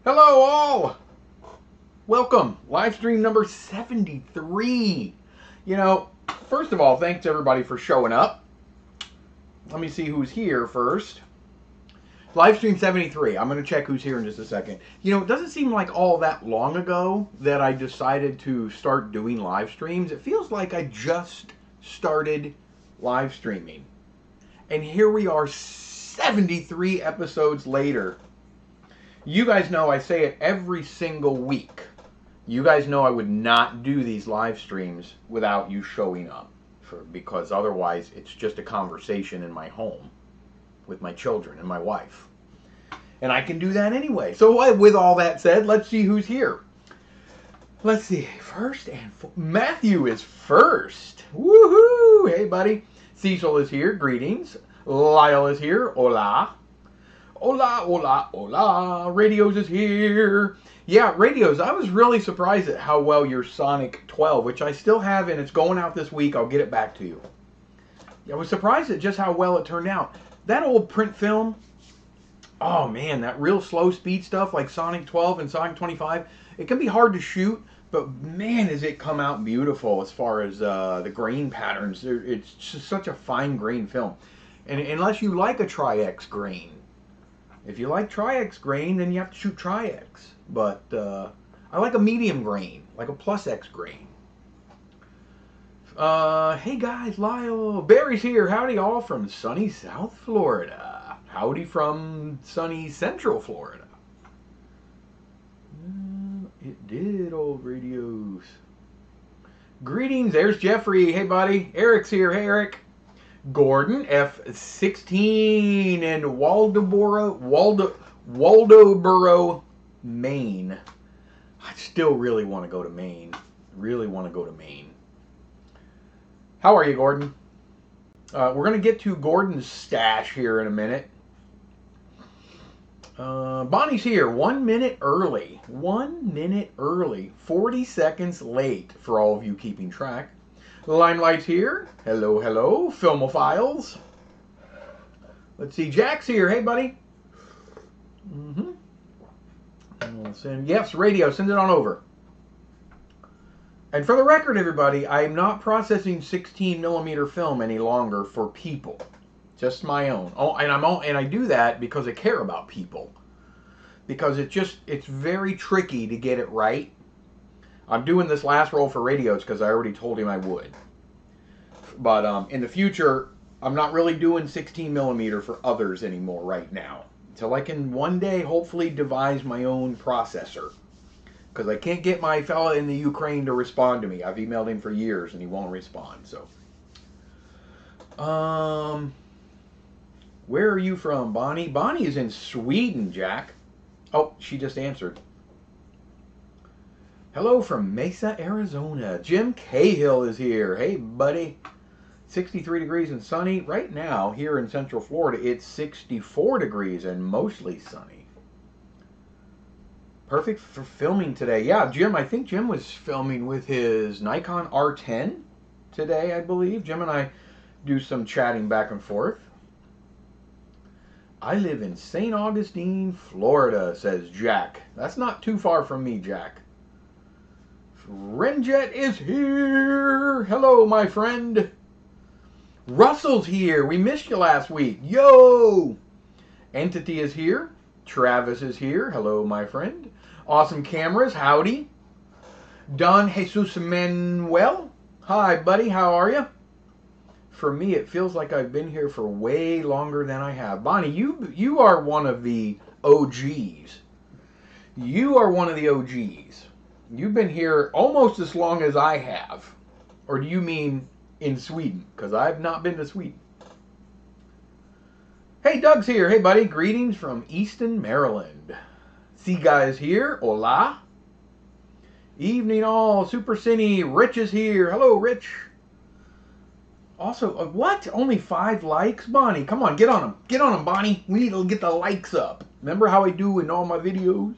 Hello all! Welcome, live stream number 73. You know, first of all, thanks everybody for showing up. Let me see who's here first. Live stream 73. I'm going to check who's here in just a second. You know, it doesn't seem like all that long ago that I decided to start doing live streams. It feels like I just started live streaming. And here we are 73 episodes later. You guys know I say it every single week. You guys know I would not do these live streams without you showing up, because otherwise it's just a conversation in my home with my children and my wife. And I can do that anyway. So with all that said, let's see who's here. Let's see. First and Matthew is first. Woohoo! Hey, buddy. Cecil is here. Greetings. Lyle is here. Hola. Hola, hola, hola. Radios is here. Yeah, Radios, I was really surprised at how well your Sonic 12, which I still have, and it's going out this week. I'll get it back to you. I was surprised at just how well it turned out. That old print film, oh man, that real slow speed stuff like Sonic 12 and Sonic 25, it can be hard to shoot, but man, does it come out beautiful as far as the grain patterns. It's just such a fine grain film. And unless you like a Tri-X grain, if you like Tri-X grain, then you have to shoot Tri-X. But I like a medium grain, like a plus X grain. Hey guys, Lyle. Barry's here. Howdy all from sunny South Florida. Howdy from sunny Central Florida. It did, old Radios. Greetings. There's Jeffrey. Hey buddy. Eric's here. Hey Eric. Gordon, F16 in Waldoboro, Maine. I still really want to go to Maine. Really want to go to Maine. How are you, Gordon? We're going to get to Gordon's stash here in a minute. Bonnie's here. 1 minute early. 1 minute early. 40 seconds late for all of you keeping track. Limelight's here. Hello, hello. Filmophiles. Let's see. Jack's here. Hey, buddy. We'll send, yes, radio. Send it on over. And for the record, everybody, I'm not processing 16mm film any longer for people. Just my own. Oh, and I do that because I care about people. Because it's very tricky to get it right. I'm doing this last roll for Radios because I already told him I would. But in the future, I'm not really doing 16mm for others anymore right now. Until I can one day hopefully devise my own processor. Because I can't get my fella in the Ukraine to respond to me. I've emailed him for years and he won't respond. So, where are you from, Bonnie? Bonnie is in Sweden, Jack. Oh, she just answered. Hello from Mesa, Arizona. Jim Cahill is here. Hey, buddy. 63 degrees and sunny. Right now, here in Central Florida, it's 64 degrees and mostly sunny. Perfect for filming today. Yeah, Jim, I think Jim was filming with his Nikon R10 today, I believe. Jim and I do some chatting back and forth. I live in St. Augustine, Florida, says Jack. That's not too far from me, Jack. Renjet is here. Hello, my friend. Russell's here. We missed you last week. Yo! Entity is here. Travis is here. Hello, my friend. Awesome Cameras. Howdy. Don Jesus Manuel. Hi, buddy. How are you? For me, it feels like I've been here for way longer than I have. Bonnie, you are one of the OGs. You are one of the OGs. You've been here almost as long as I have. Or do you mean in Sweden? Because I've not been to Sweden. Hey, Doug's here. Hey, buddy. Greetings from Easton, Maryland. See guys here. Hola. Evening all. Super Cine. Rich is here. Hello, Rich. Also, what? Only 5 likes? Bonnie, come on. Get on them. Get on them, Bonnie. We need to get the likes up. Remember how I do in all my videos?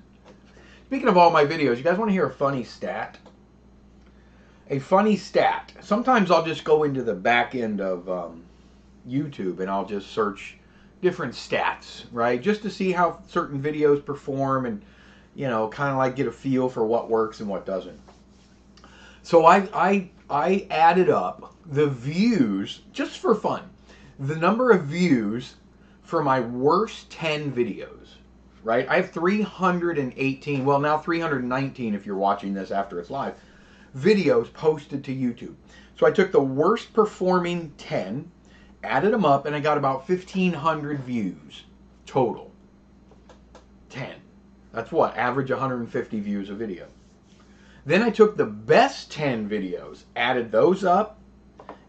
Speaking of all my videos, you guys want to hear a funny stat? A funny stat. Sometimes I'll just go into the back end of YouTube and I'll just search different stats, right? Just to see how certain videos perform and you know, kind of like get a feel for what works and what doesn't. So I added up the views just for fun. The number of views for my worst 10 videos, right? I have 318, well now 319 if you're watching this after it's live, videos posted to YouTube. So I took the worst performing 10, added them up, and I got about 1,500 views total. 10. That's what? Average 150 views a video. Then I took the best 10 videos, added those up,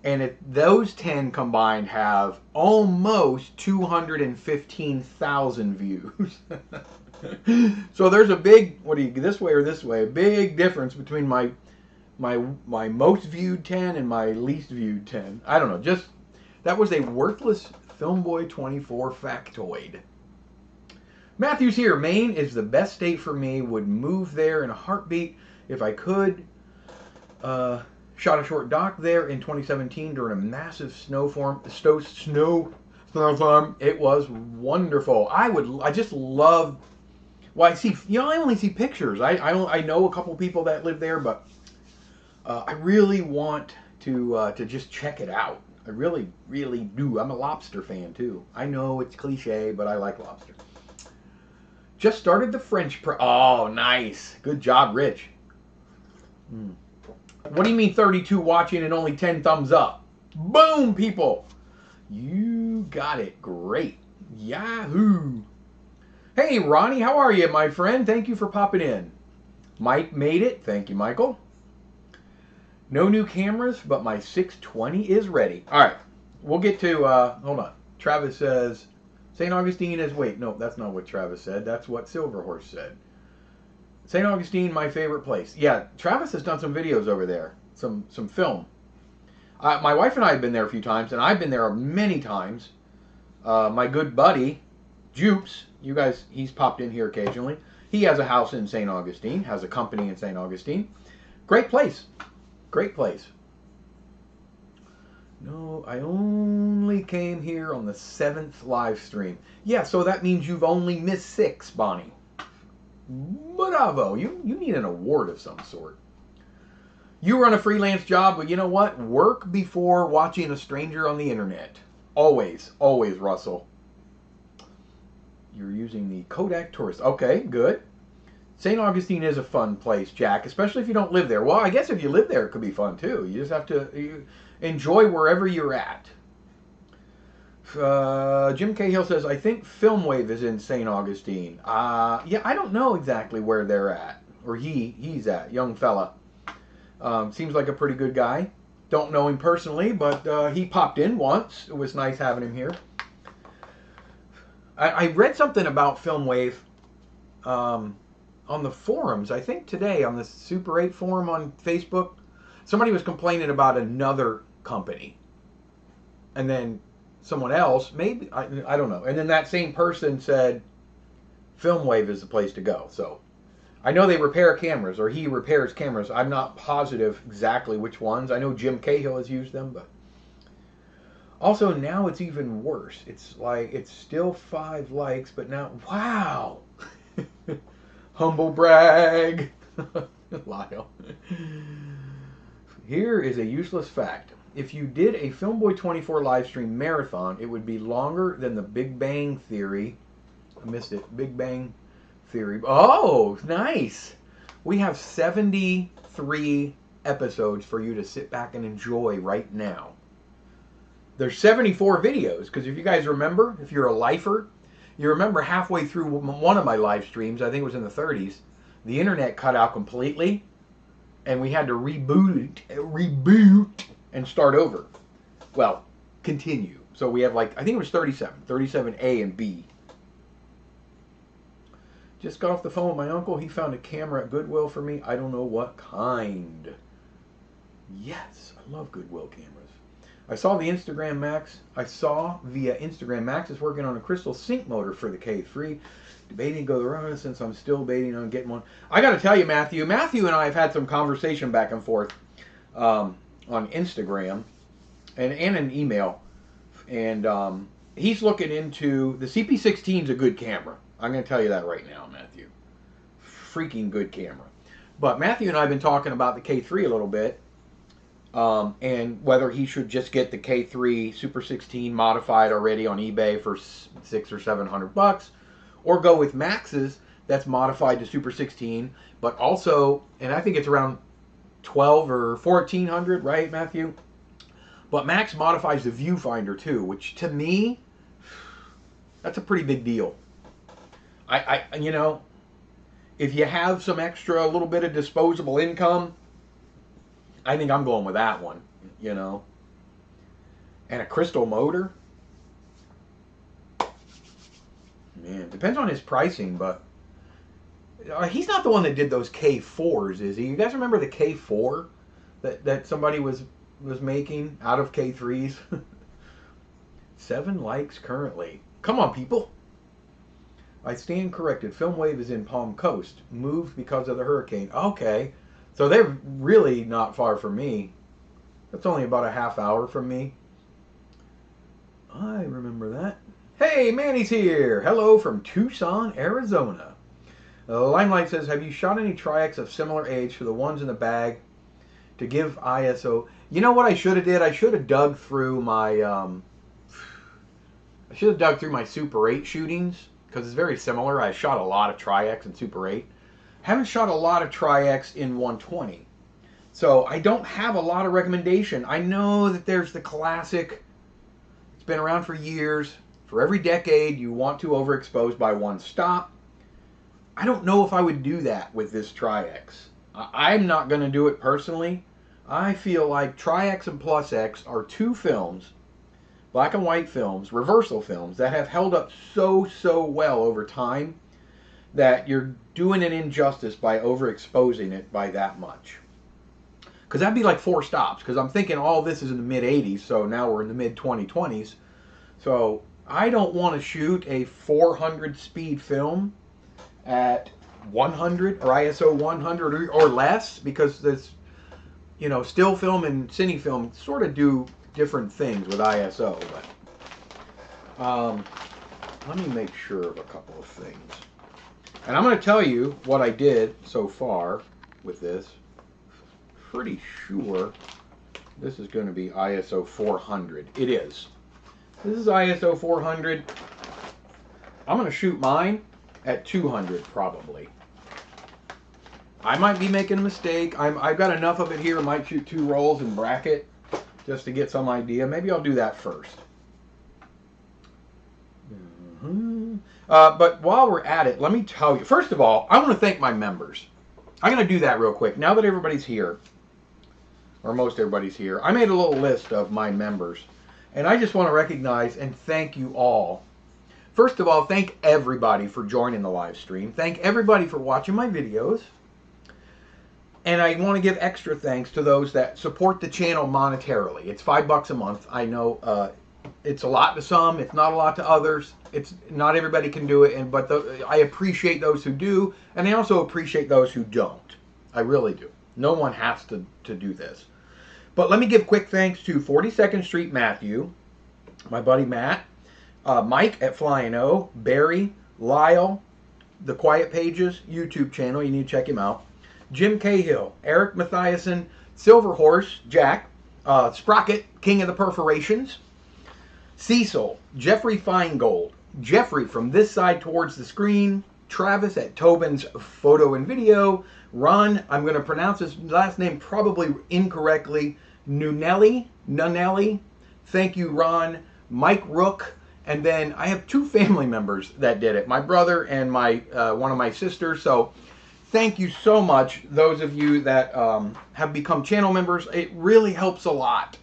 and those 10 combined have almost 215,000 views. So there's a big, what do you, this way or this way, a big difference between my most viewed 10 and my least viewed 10. I don't know, just, that was a worthless Filmboy24 factoid. Matthew's here. Maine is the best state for me. Would move there in a heartbeat if I could. Shot a short doc there in 2017 during a massive snowstorm. It was wonderful. I just love. Well, I see. You know, I only see pictures. I know a couple people that live there, but I really want to just check it out. I really, really do. I'm a lobster fan too. I know it's cliche, but I like lobster. Just started the French oh, nice. Good job, Rich. What do you mean 32 watching and only 10 thumbs up? Boom, people. You got it. Great. Yahoo. Hey, Ronnie, how are you, my friend? Thank you for popping in. Mike made it. Thank you, Michael. No new cameras, but my 620 is ready. All right. We'll get to, hold on. Travis says, St. Augustine is, wait, no, that's not what Travis said. That's what Silverhorse said. St. Augustine, my favorite place. Yeah, Travis has done some videos over there, some film. My wife and I have been there a few times, and I've been there many times. My good buddy, Jupes, you guys, he's popped in here occasionally. He has a house in St. Augustine, has a company in St. Augustine. Great place. Great place. No, I only came here on the 7th live stream. Yeah, so that means you've only missed 6, Bonnie. Bravo. You need an award of some sort. You run a freelance job, but you know what? Work before watching a stranger on the internet. Always, always, Russell. You're using the Kodak Tourist. Okay, good. St. Augustine is a fun place, Jack, especially if you don't live there. Well, I guess if you live there, it could be fun too. You just have to enjoy wherever you're at. Jim Cahill says, I think Filmwave is in St. Augustine. Yeah, I don't know exactly where they're at, or he's at, young fella. Seems like a pretty good guy. Don't know him personally, but he popped in once. It was nice having him here. I read something about Filmwave on the forums, I think today, on the Super 8 forum on Facebook. Somebody was complaining about another company. And then someone else, maybe, I don't know. And then that same person said, Filmwave is the place to go. So I know they repair cameras, or he repairs cameras. I'm not positive exactly which ones. I know Jim Cahill has used them, but also now it's even worse. It's like, it's still 5 likes, but now, wow. Humble brag. Lyle. Here is a useless fact. If you did a Filmboy24 live stream marathon, it would be longer than the Big Bang Theory. I missed it. Big Bang Theory. Oh, nice. We have 73 episodes for you to sit back and enjoy right now. There's 74 videos, because if you guys remember, if you're a lifer, you remember halfway through one of my live streams, I think it was in the 30s, the internet cut out completely, and we had to reboot and start over. Well, continue. So we have like, I think it was 37A and B. Just got off the phone with my uncle. He found a camera at Goodwill for me. I don't know what kind. Yes, I love Goodwill cameras. I saw the Instagram Max. I saw via Instagram Max is working on a crystal sync motor for the K3. Debating to go the road since I'm still debating on getting one. I got to tell you, Matthew and I have had some conversation back and forth on Instagram and an email. And he's looking into, the CP16 is a good camera. I'm going to tell you that right now, Matthew. freaking good camera. But Matthew and I have been talking about the K3 a little bit, and whether he should just get the K3 Super 16 modified already on eBay for $600 or $700, or go with Max's that's modified to Super 16, but also, and I think it's around 12 or 1400, right, Matthew? But Max modifies the viewfinder too, which to me, that's a pretty big deal. You know, if you have some extra, a little bit of disposable income, I think I'm going with that one, you know. And a crystal motor. Man, depends on his pricing, but he's not the one that did those K4s, is he? You guys remember the K4 that somebody was making out of K3s? 7 likes currently. Come on, people. I stand corrected. Filmwave is in Palm Coast. Moved because of the hurricane. Okay. So they're really not far from me. That's only about a half hour from me. I remember that. Hey, Manny's here. Hello from Tucson, Arizona. Limelight says, have you shot any Tri-X of similar age for the ones in the bag to give ISO? You know what I should have did? I should have dug through my Super 8 shootings, because it's very similar. I shot a lot of Tri-X in Super 8. Haven't shot a lot of Tri-X in 120. So I don't have a lot of recommendation. I know that there's the classic. It's been around for years. For every decade, you want to overexpose by one stop. I don't know if I would do that with this Tri-X. I'm not going to do it personally. I feel like Tri-X and Plus X are two films, black and white films, reversal films, that have held up so well over time that you're doing an injustice by overexposing it by that much. Because that'd be like 4 stops, because I'm thinking all this is in the mid-80s, so now we're in the mid-2020s. So I don't want to shoot a 400 speed film at 100 or ISO 100 or less, because this, you know, still film and cine film sort of do different things with ISO. But let me make sure of a couple of things. And I'm going to tell you what I did so far with this. Pretty sure this is going to be ISO 400. It is. This is ISO 400. I'm going to shoot mine at 200 probably. I might be making a mistake. I've got enough of it here. I might shoot 2 rolls and bracket just to get some idea. Maybe I'll do that first. But while we're at it, let me tell you. First of all, I want to thank my members. I'm going to do that real quick. Now that everybody's here, or most everybody's here, I made a little list of my members. And I just want to recognize and thank you all. First of all, thank everybody for joining the live stream. Thank everybody for watching my videos. And I want to give extra thanks to those that support the channel monetarily. It's $5 a month. I know it's a lot to some. It's not a lot to others. It's not everybody can do it. But I appreciate those who do. And I also appreciate those who don't. I really do. No one has to do this. But let me give quick thanks to 42nd Street Matthew, my buddy Matt, Mike at Flying O, Barry, Lyle, The Quiet Pages YouTube channel. You need to check him out. Jim Cahill, Eric Mathiasen, Silver Horse, Jack, Sprocket, King of the Perforations, Cecil, Jeffrey Feingold, Jeffrey from this side towards the screen, Travis at Tobin's Photo and Video, Ron, I'm going to pronounce his last name probably incorrectly, Nunelli, thank you Ron, Mike Rook, and then I have 2 family members that did it, my brother and my one of my sisters. So thank you so much, those of you that have become channel members. It really helps a lot.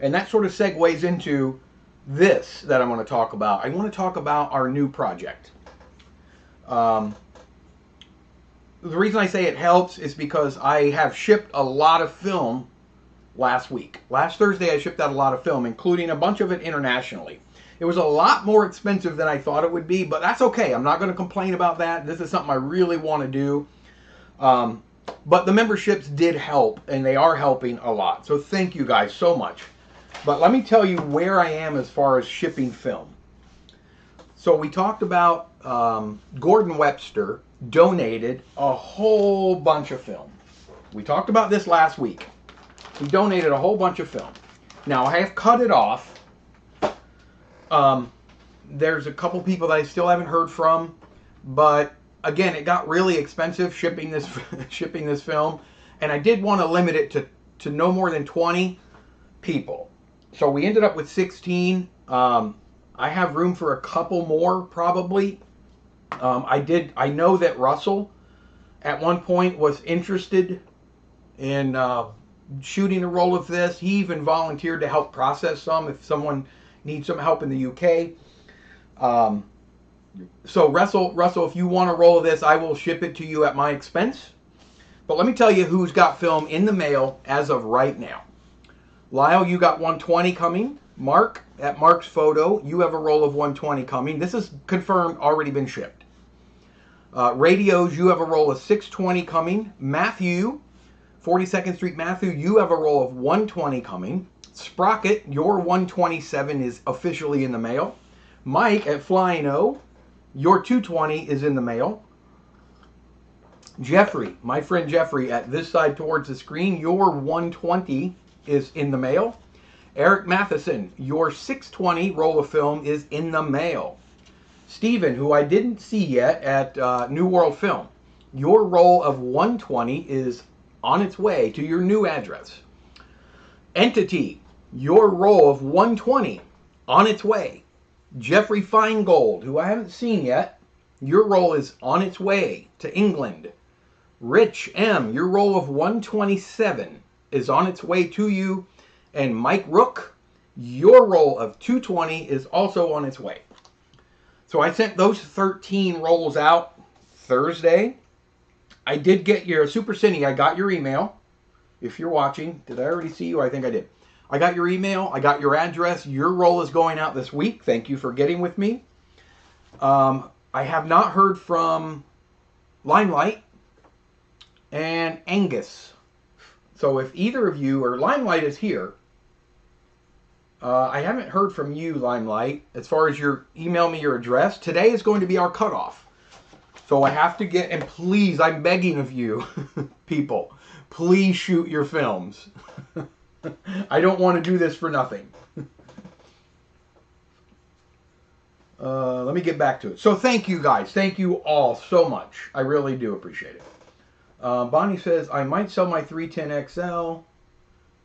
And that sort of segues into this that I'm going to talk about. I want to talk about our new project. The reason I say it helps is because I have shipped a lot of film last week. Last Thursday I shipped out a lot of film, including a bunch of it internationally. It was a lot more expensive than I thought it would be, but that's okay. I'm not going to complain about that. This is something I really want to do. But the memberships did help, and they are helping a lot. So thank you guys so much. But let me tell you where I am as far as shipping film. So we talked about Gordon Webster donated a whole bunch of film. We talked about this last week. He donated a whole bunch of film. Now, I have cut it off. There's a couple people that I still haven't heard from, but again, it got really expensive shipping this shipping this film, and I did want to limit it to no more than 20 people. So we ended up with 16. I have room for a couple more probably. I know that Russell at one point was interested in shooting a roll of this. He even volunteered to help process some if someone needs some help in the UK. So Russell, if you want a roll of this, I will ship it to you at my expense. But let me tell you who's got film in the mail as of right now. Lyle, you got 120 coming. Mark, at Mark's Photo, you have a roll of 120 coming. This is confirmed, already been shipped. Radios, you have a roll of 620 coming. Matthew, 42nd Street Matthew, you have a roll of 120 coming. Sprocket, your 127 is officially in the mail. Mike at Flying O, your 220 is in the mail. Jeffrey, my friend Jeffrey, at this side towards the screen, your 120 is in the mail. Eric Matheson, your 620 roll of film is in the mail. Steven, who I didn't see yet at New World Film, your roll of 120 is on its way to your new address. Entity, your roll of 120 on its way. Jeffrey Feingold, who I haven't seen yet, your roll is on its way to England. Rich M, your roll of 127 is on its way to you. And Mike Rook, your roll of 220 is also on its way. So I sent those 13 rolls out Thursday. I did get your Super Cine. I got your email. If you're watching, did I already see you? I think I did. I got your email. I got your address. Your roll is going out this week. Thank you for getting with me. I have not heard from Limelight and Angus. So if either of you, or Limelight is here, I haven't heard from you, Limelight, as far as your email me your address. Today is going to be our cutoff. So I have to get, and please, I'm begging of you, people, please shoot your films. I don't want to do this for nothing. Let me get back to it. So thank you guys. Thank you all so much. I really do appreciate it. Bonnie says, I might sell my 310XL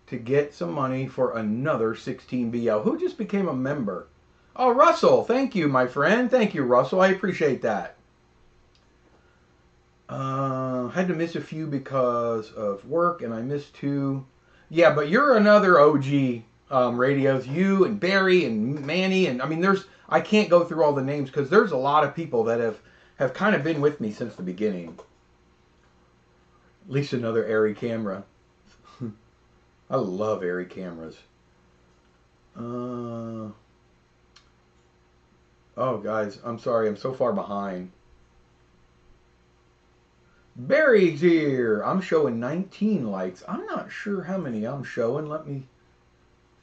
to get some money for another 16BL. Who just became a member? Oh, Russell. Thank you, my friend. Thank you, Russell. I appreciate that. Had to miss a few because of work, and I missed 2. Yeah, but you're another OG radios. You and Barry and Manny, and I mean, I can't go through all the names because there's a lot of people that have kind of been with me since the beginning. At least another Arri camera. I love Arri cameras. Oh, guys, I'm sorry. I'm so far behind. Barry's here. I'm showing 19 likes. I'm not sure how many I'm showing. Let me...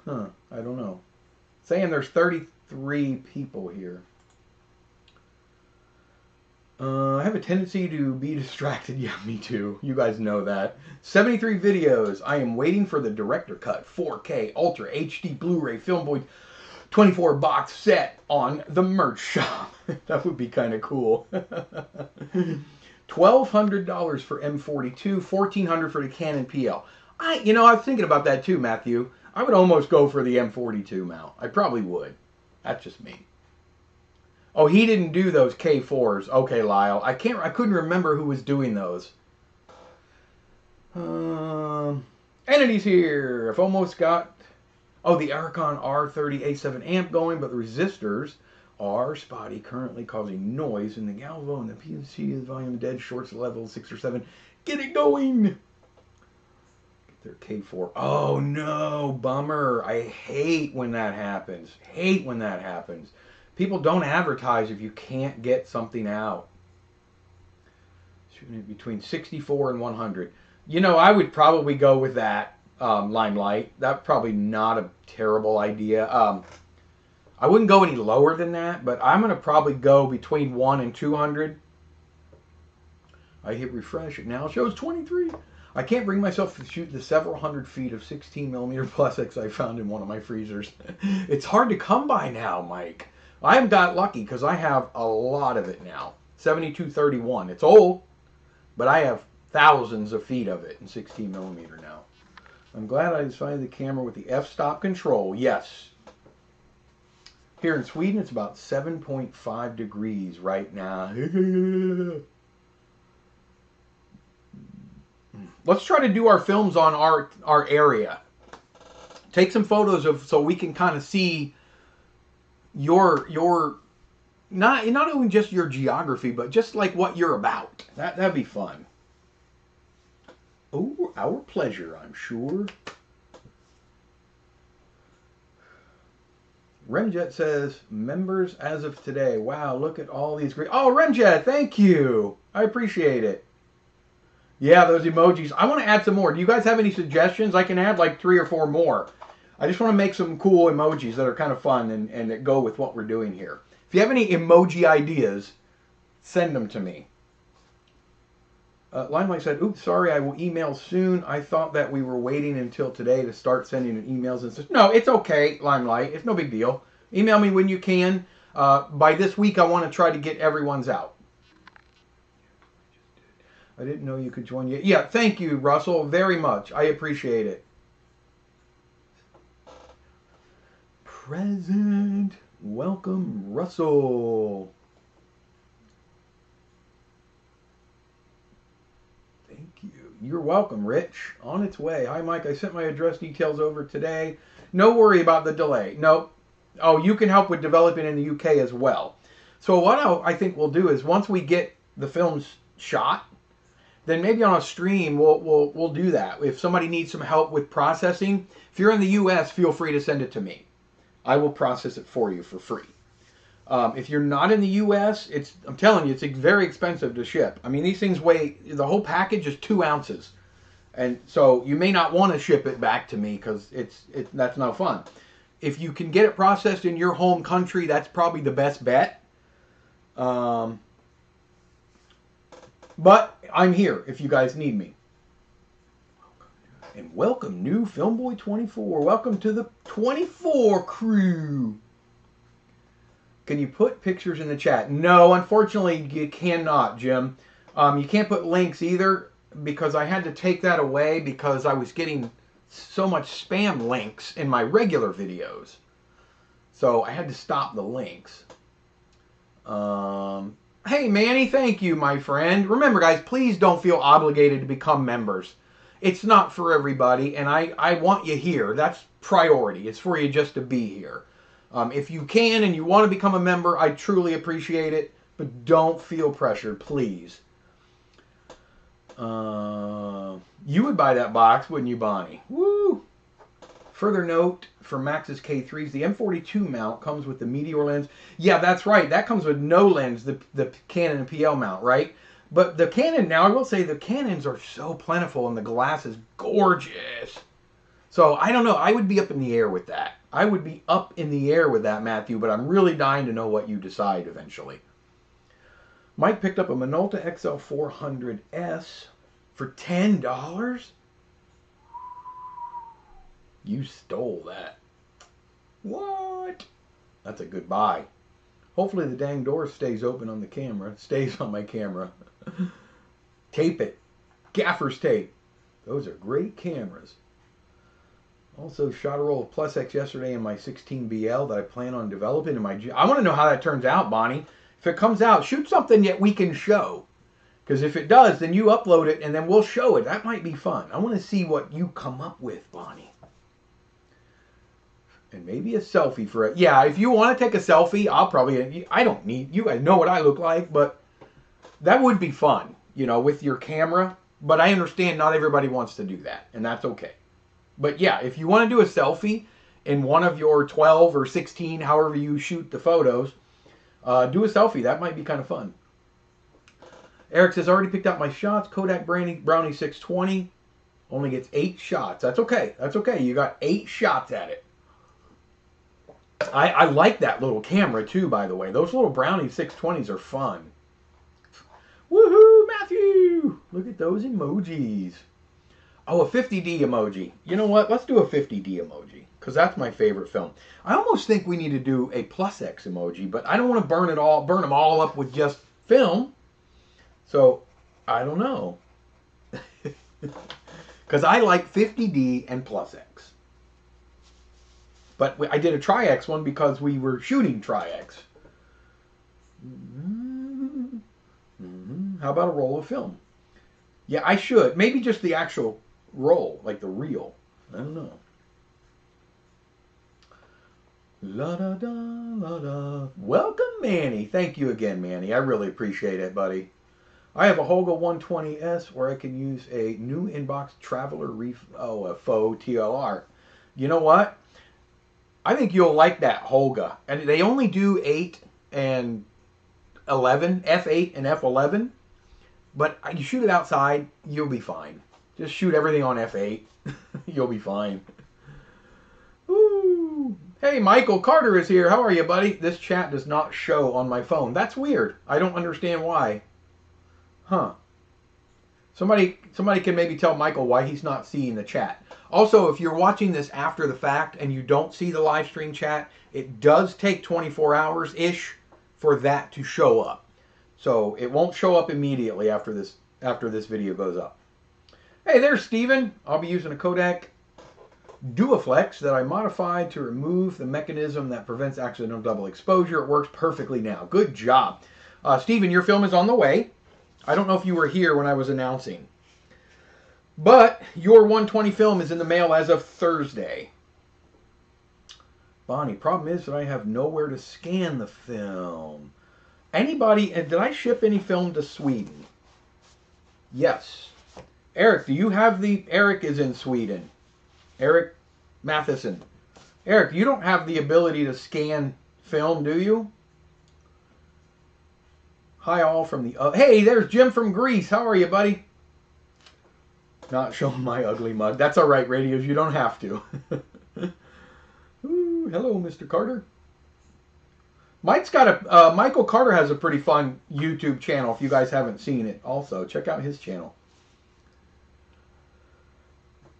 I don't know. Saying there's 33 people here. I have a tendency to be distracted. Yeah, me too. You guys know that. 73 videos. I am waiting for the director cut 4K Ultra HD Blu-ray Filmboy24 box set on the merch shop. That would be kind of cool. $1,200 for M42, $1,400 for the Canon PL. I was thinking about that too, Matthew. I would almost go for the M42 mount. I probably would. That's just me. Oh, he didn't do those K4s. Okay, Lyle. I couldn't remember who was doing those. Entity's here. I've almost got... Oh, the Archon R30A7 amp going, but the resistors are spotty, currently causing noise in the Galvo and the PNC volume dead, shorts level 6 or 7. Get it going! Get their K4. Oh no, bummer. I hate when that happens. Hate when that happens. People don't advertise if you can't get something out. Shooting it between 64 and 100. I would probably go with that, Limelight. That's probably not a terrible idea. I wouldn't go any lower than that, but I'm going to probably go between 1 and 200. I hit refresh. It now shows 23. I can't bring myself to shoot the several hundred feet of 16mm Plus X I found in one of my freezers. It's hard to come by now, Mike. I am got lucky because I have a lot of it now. 72-31. It's old, but I have thousands of feet of it in 16mm now. I'm glad I designed the camera with the f-stop control. Yes. Here in Sweden, it's about 7.5 degrees right now. Let's try to do our films on our area. Take some photos of so we can kind of see your not only just your geography, but just like what you're about. That'd be fun. Oh, our pleasure, I'm sure. Remjet says, members as of today. Wow, look at all these great... Oh, Remjet, thank you. I appreciate it. Yeah, those emojis. I want to add some more. Do you guys have any suggestions? I can add like 3 or 4 more. I just want to make some cool emojis that are kind of fun and that go with what we're doing here. If you have any emoji ideas, send them to me. Limelight said, oops, sorry, I will email soon. I thought that we were waiting until today to start sending emails and stuff. No, it's okay, Limelight. It's no big deal. Email me when you can. By this week, I want to try to get everyone's out. I didn't know you could join yet. Yeah, thank you, Russell, very much. I appreciate it. Present. Welcome, Russell. Thank you. You're welcome, Rich. On its way. Hi, Mike. I sent my address details over today. No worry about the delay. Nope. Oh, you can help with developing in the UK as well. So what I think we'll do is once we get the films shot, then maybe on a stream we'll do that. If somebody needs some help with processing, if you're in the US, feel free to send it to me. I will process it for you for free. If you're not in the US, I'm telling you, it's very expensive to ship. I mean, these things weigh, the whole package is 2 ounces. And so you may not want to ship it back to me because that's no fun. If you can get it processed in your home country, that's probably the best bet. But I'm here if you guys need me. And welcome, new Filmboy24. Welcome to the 24 crew. Can you put pictures in the chat? No, unfortunately, you cannot, Jim. You can't put links either because I had to take that away because I was getting so much spam links in my regular videos. So I had to stop the links. Hey, Manny, thank you, my friend. Remember, guys, please don't feel obligated to become members. It's not for everybody, and I want you here. That's priority. It's for you just to be here. If you can and you want to become a member, I truly appreciate it, but don't feel pressured, please. You would buy that box, wouldn't you, Bonnie? Woo! Further note for Max's K3s, the M42 mount comes with the Meteor lens. Yeah, that's right. That comes with no lens, the Canon and PL mount, right? But the Canon, now I will say the Canons are so plentiful and the glass is gorgeous. So I don't know. I would be up in the air with that. I would be up in the air with that, Matthew, but I'm really dying to know what you decide eventually. Mike picked up a Minolta XL400S for $10. You stole that. What? That's a good buy. Hopefully the dang door stays open on the camera. It stays on my camera. Tape it. Gaffer's tape. Those are great cameras. Also shot a roll of Plus X yesterday in my 16BL that I plan on developing in my... I want to know how that turns out, Bonnie. If it comes out, shoot something that we can show. Because if it does, then you upload it and then we'll show it. That might be fun. I want to see what you come up with, Bonnie. And maybe a selfie for it. Yeah, if you want to take a selfie, I'll probably... I don't need... You guys know what I look like, but that would be fun, you know, with your camera. But I understand not everybody wants to do that, and that's okay. But yeah, if you want to do a selfie in one of your 12 or 16, however you shoot the photos, do a selfie. That might be kind of fun. Eric says, already picked out my shots. Kodak Brownie 620 only gets 8 shots. That's okay. That's okay. You got 8 shots at it. I like that little camera too, by the way. Those little Brownie 620s are fun. Woohoo, Matthew. Look at those emojis. Oh, a 50D emoji. You know what? Let's do a 50D emoji because that's my favorite film. I almost think we need to do a plus X emoji, but I don't want to burn them all up with just film. So I don't know. Because I like 50D and plus X. But I did a tri-X one because we were shooting tri-X. How about a roll of film? Yeah, I should. Maybe just the actual roll, like the reel. I don't know. La da da la da. Welcome, Manny. Thank you again, Manny. I really appreciate it, buddy. I have a Holga 120S where I can use a new inbox Traveler a faux TLR. You know what? I think you'll like that Holga. And they only do 8 and 11, F8 and F11. But you shoot it outside, you'll be fine. Just shoot everything on F8. You'll be fine. Woo. Hey, Michael Carter is here. How are you, buddy? This chat does not show on my phone. That's weird. I don't understand why. Huh. Somebody can maybe tell Michael why he's not seeing the chat. Also, if you're watching this after the fact and you don't see the live stream chat, it does take 24 hours-ish for that to show up. So it won't show up immediately after this video goes up. Hey, there's Steven. I'll be using a Kodak Duoflex that I modified to remove the mechanism that prevents accidental double exposure. It works perfectly now. Good job. Steven, your film is on the way. I don't know if you were here when I was announcing. But your 120 film is in the mail as of Thursday. Bonnie, problem is that I have nowhere to scan the film. Anybody, did I ship any film to Sweden? Yes. Eric, do you have Eric is in Sweden. Eric Matheson. Eric, you don't have the ability to scan film, do you? Hi all from the... hey, there's Jim from Greece. How are you, buddy? Not showing my ugly mug. That's all right, radios. You don't have to. Ooh, hello, Mr. Carter. Mike's got Michael Carter has a pretty fun YouTube channel if you guys haven't seen it. Also, check out his channel.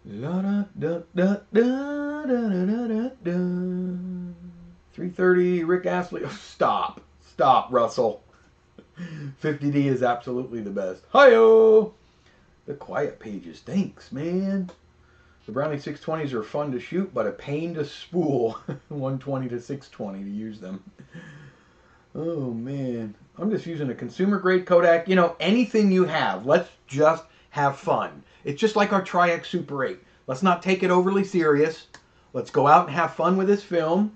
La da da da da da da da. 3:30. Rick Astley. Oh, stop, Russell. 50D is absolutely the best. Hi-yo. The quiet pages. Thanks, man. The Browning 620s are fun to shoot, but a pain to spool. 120 to 620 to use them. Oh, man. I'm just using a consumer-grade Kodak. You know, anything you have, let's just have fun. It's just like our Tri-X Super 8. Let's not take it overly serious. Let's go out and have fun with this film.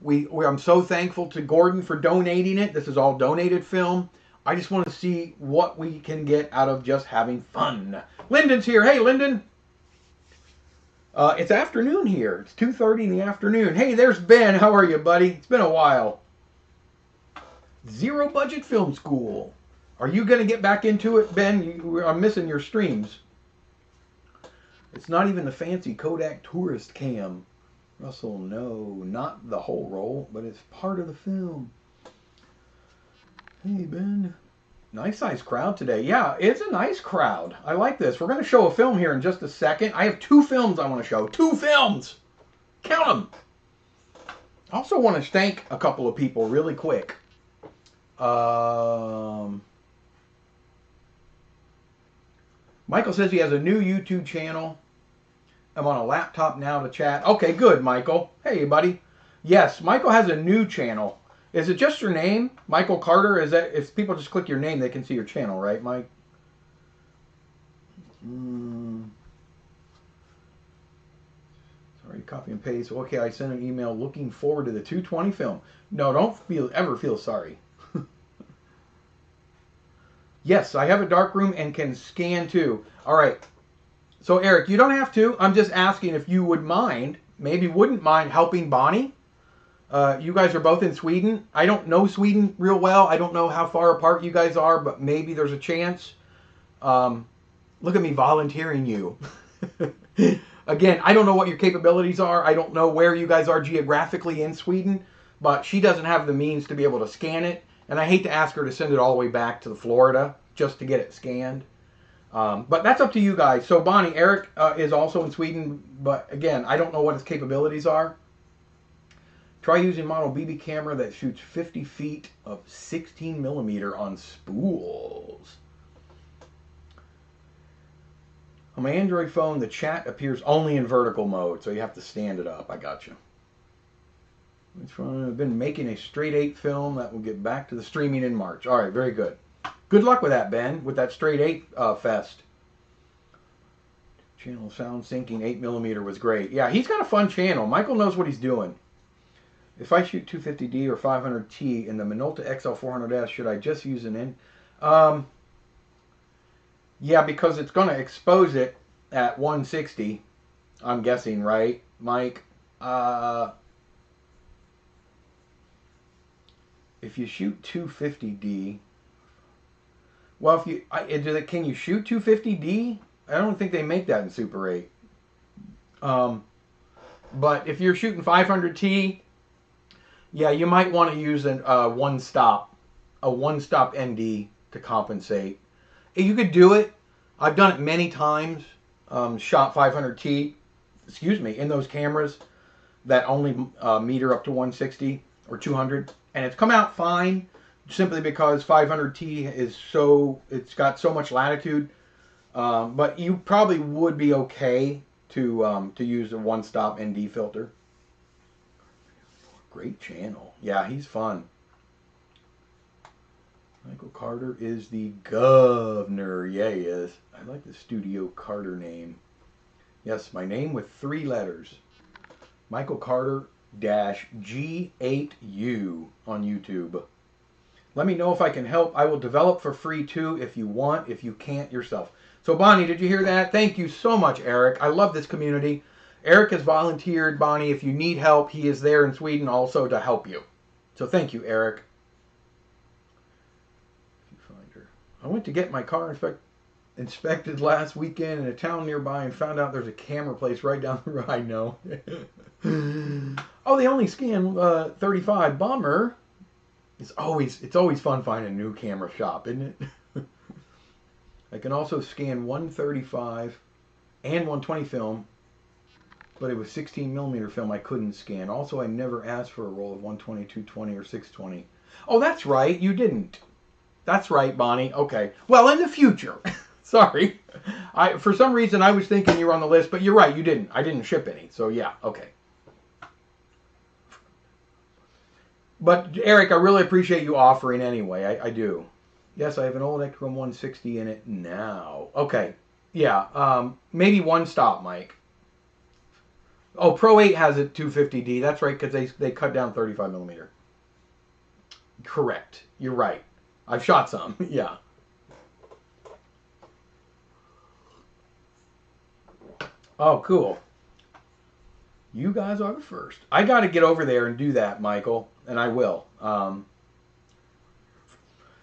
I'm so thankful to Gordon for donating it. This is all donated film. I just want to see what we can get out of just having fun. Lyndon's here. Hey, Lyndon. It's afternoon here. It's 2:30 in the afternoon. Hey, there's Ben. How are you, buddy? It's been a while. Zero Budget Film School. Are you going to get back into it, Ben? I'm missing your streams. It's not even the fancy Kodak Tourist Cam. Russell, no, not the whole roll, but it's part of the film. Hey, Ben. Nice size crowd today. Yeah, it's a nice crowd. I like this. We're going to show a film here in just a second. I have 2 films I want to show. 2 films! Count them! I also want to thank a couple of people really quick. Michael says he has a new YouTube channel. I'm on a laptop now to chat. Okay, good, Michael. Hey, buddy. Yes, Michael has a new channel. Is it just your name, Michael Carter? Is that if people just click your name, they can see your channel, right, Mike? Sorry, copy and paste. Okay, I sent an email looking forward to the 220 film. No, don't ever feel sorry. Yes, I have a darkroom and can scan too. All right. So, Eric, you don't have to. I'm just asking if you would mind, maybe wouldn't mind helping Bonnie. You guys are both in Sweden. I don't know Sweden real well. I don't know how far apart you guys are, but maybe there's a chance. Look at me volunteering you. Again, I don't know what your capabilities are. I don't know where you guys are geographically in Sweden, but she doesn't have the means to be able to scan it. And I hate to ask her to send it all the way back to Florida just to get it scanned. But that's up to you guys. So Bonnie, Eric is also in Sweden, but again, I don't know what his capabilities are. Try using model BB camera that shoots 50 feet of 16 millimeter on spools. On my Android phone, the chat appears only in vertical mode, so you have to stand it up. I got you. I've been making a straight 8 film that will get back to the streaming in March. All right, very good. Good luck with that, Ben, with that straight 8 fest. Channel sound syncing 8mm was great. Yeah, he's got a fun channel. Michael knows what he's doing. If I shoot 250D or 500T in the Minolta XL400S, should I just use an N? Yeah, because it's going to expose it at 160, I'm guessing, right, Mike? If you shoot 250D, well, if you can you shoot 250D? I don't think they make that in Super 8. But if you're shooting 500T, yeah, you might want to use a one-stop ND to compensate. You could do it. I've done it many times. Shot 500T, in those cameras that only meter up to 160 or 200, and it's come out fine. Simply because 500T is it's got so much latitude. But you probably would be okay to use a one-stop ND filter. Great channel. Yeah, he's fun. Michael Carter is the governor. Yeah, he is. I like the Studio Carter name. Yes, my name with 3 letters. Michael Carter -G8U on YouTube. Let me know if I can help. I will develop for free too if you want, if you can't yourself. So Bonnie, did you hear that? Thank you so much, Eric. I love this community. Eric has volunteered, Bonnie. If you need help, he is there in Sweden also to help you. So thank you, Eric. I went to get my car inspected last weekend in a town nearby and found out there's a camera place right down the road. I know. Oh, they only scan 35. Bummer. It's always fun finding a new camera shop, isn't it? I can also scan 135 and 120 film, but it was 16mm film I couldn't scan. Also, I never asked for a roll of 120, 220, or 620. Oh, that's right. You didn't. That's right, Bonnie. Okay. Well, in the future. Sorry. For some reason, I was thinking you were on the list, but you're right. You didn't. I didn't ship any. So, yeah. Okay. But, Eric, I really appreciate you offering anyway. I do. Yes, I have an old Electrum 160 in it now. Okay. Yeah. Maybe one stop, Mike. Oh, Pro 8 has a 250D. That's right, because they cut down 35mm. Correct. You're right. I've shot some. Yeah. Oh, cool. You guys are the first. I got to get over there and do that, Michael, and I will.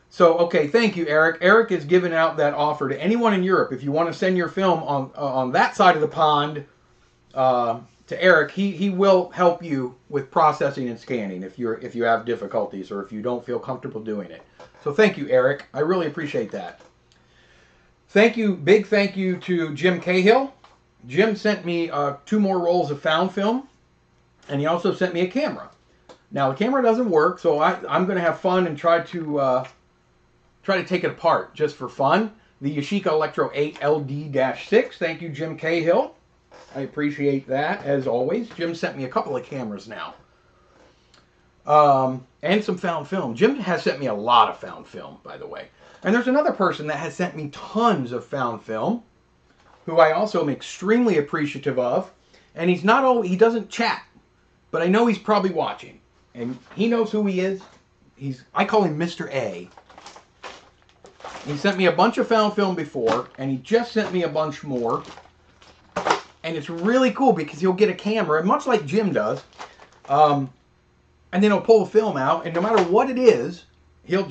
So, okay, thank you, Eric. Eric is giving out that offer to anyone in Europe. If you want to send your film on that side of the pond to Eric, he will help you with processing and scanning if you have difficulties or if you don't feel comfortable doing it. So thank you, Eric. I really appreciate that. Thank you, big thank you to Jim Cahill. Jim sent me 2 more rolls of found film, and he also sent me a camera. Now the camera doesn't work, so I'm going to have fun and try to take it apart just for fun. The Yashica Electro 8 LD-6. Thank you, Jim Cahill. I appreciate that, as always. Jim sent me a couple of cameras now. And some found film. Jim has sent me a lot of found film, by the way. And there's another person that has sent me tons of found film, who I also am extremely appreciative of. And he doesn't chat, but I know he's probably watching. And he knows who he is. I call him Mr. A. He sent me a bunch of found film before, and he just sent me a bunch more. And it's really cool because he'll get a camera, much like Jim does, and then he'll pull the film out, and no matter what it is, he'll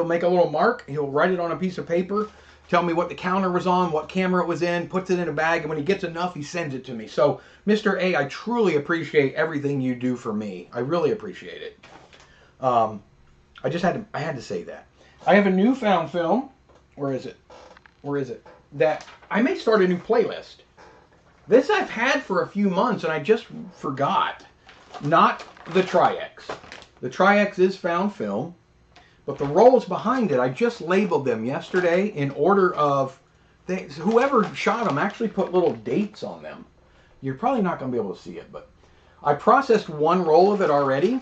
make a little mark, he'll write it on a piece of paper, tell me what the counter was on, what camera it was in, puts it in a bag, and when he gets enough, he sends it to me. So, Mr. A, I truly appreciate everything you do for me. I really appreciate it. I had to say that. I have a new found film Where is it? Where is it? That I may start a new playlist. This I've had for a few months and I just forgot. Not the Tri-X. The Tri-X is found film, but the rolls behind it, I just labeled them yesterday in order of whoever shot them actually put little dates on them. You're probably not going to be able to see it, but I processed one roll of it already.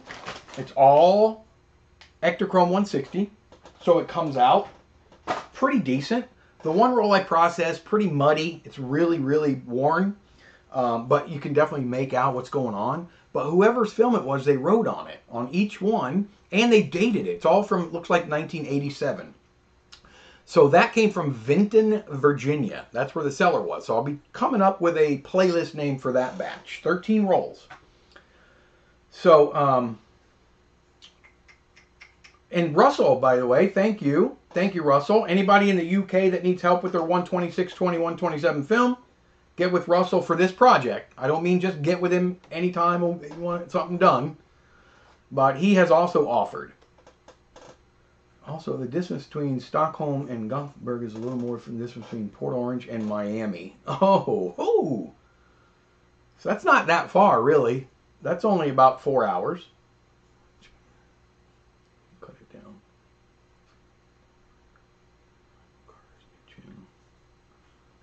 It's all Ektachrome 160, so it comes out pretty decent. The one roll I processed, pretty muddy. It's really, really worn, but you can definitely make out what's going on. But whoever's film it was, they wrote on it, on each one, and they dated it. It's all from, looks like 1987. So that came from Vinton, Virginia. That's where the seller was. So I'll be coming up with a playlist name for that batch. 13 rolls. So, and Russell, by the way, thank you. Thank you, Russell. Anybody in the UK that needs help with their 126, 21, 27 film, get with Russell for this project. I don't mean just get with him anytime you want something done, but he has also offered. Also, the distance between Stockholm and Gothenburg is a little more from the distance between Port Orange and Miami. Oh. So that's not that far, really. That's only about 4 hours. Cut it down.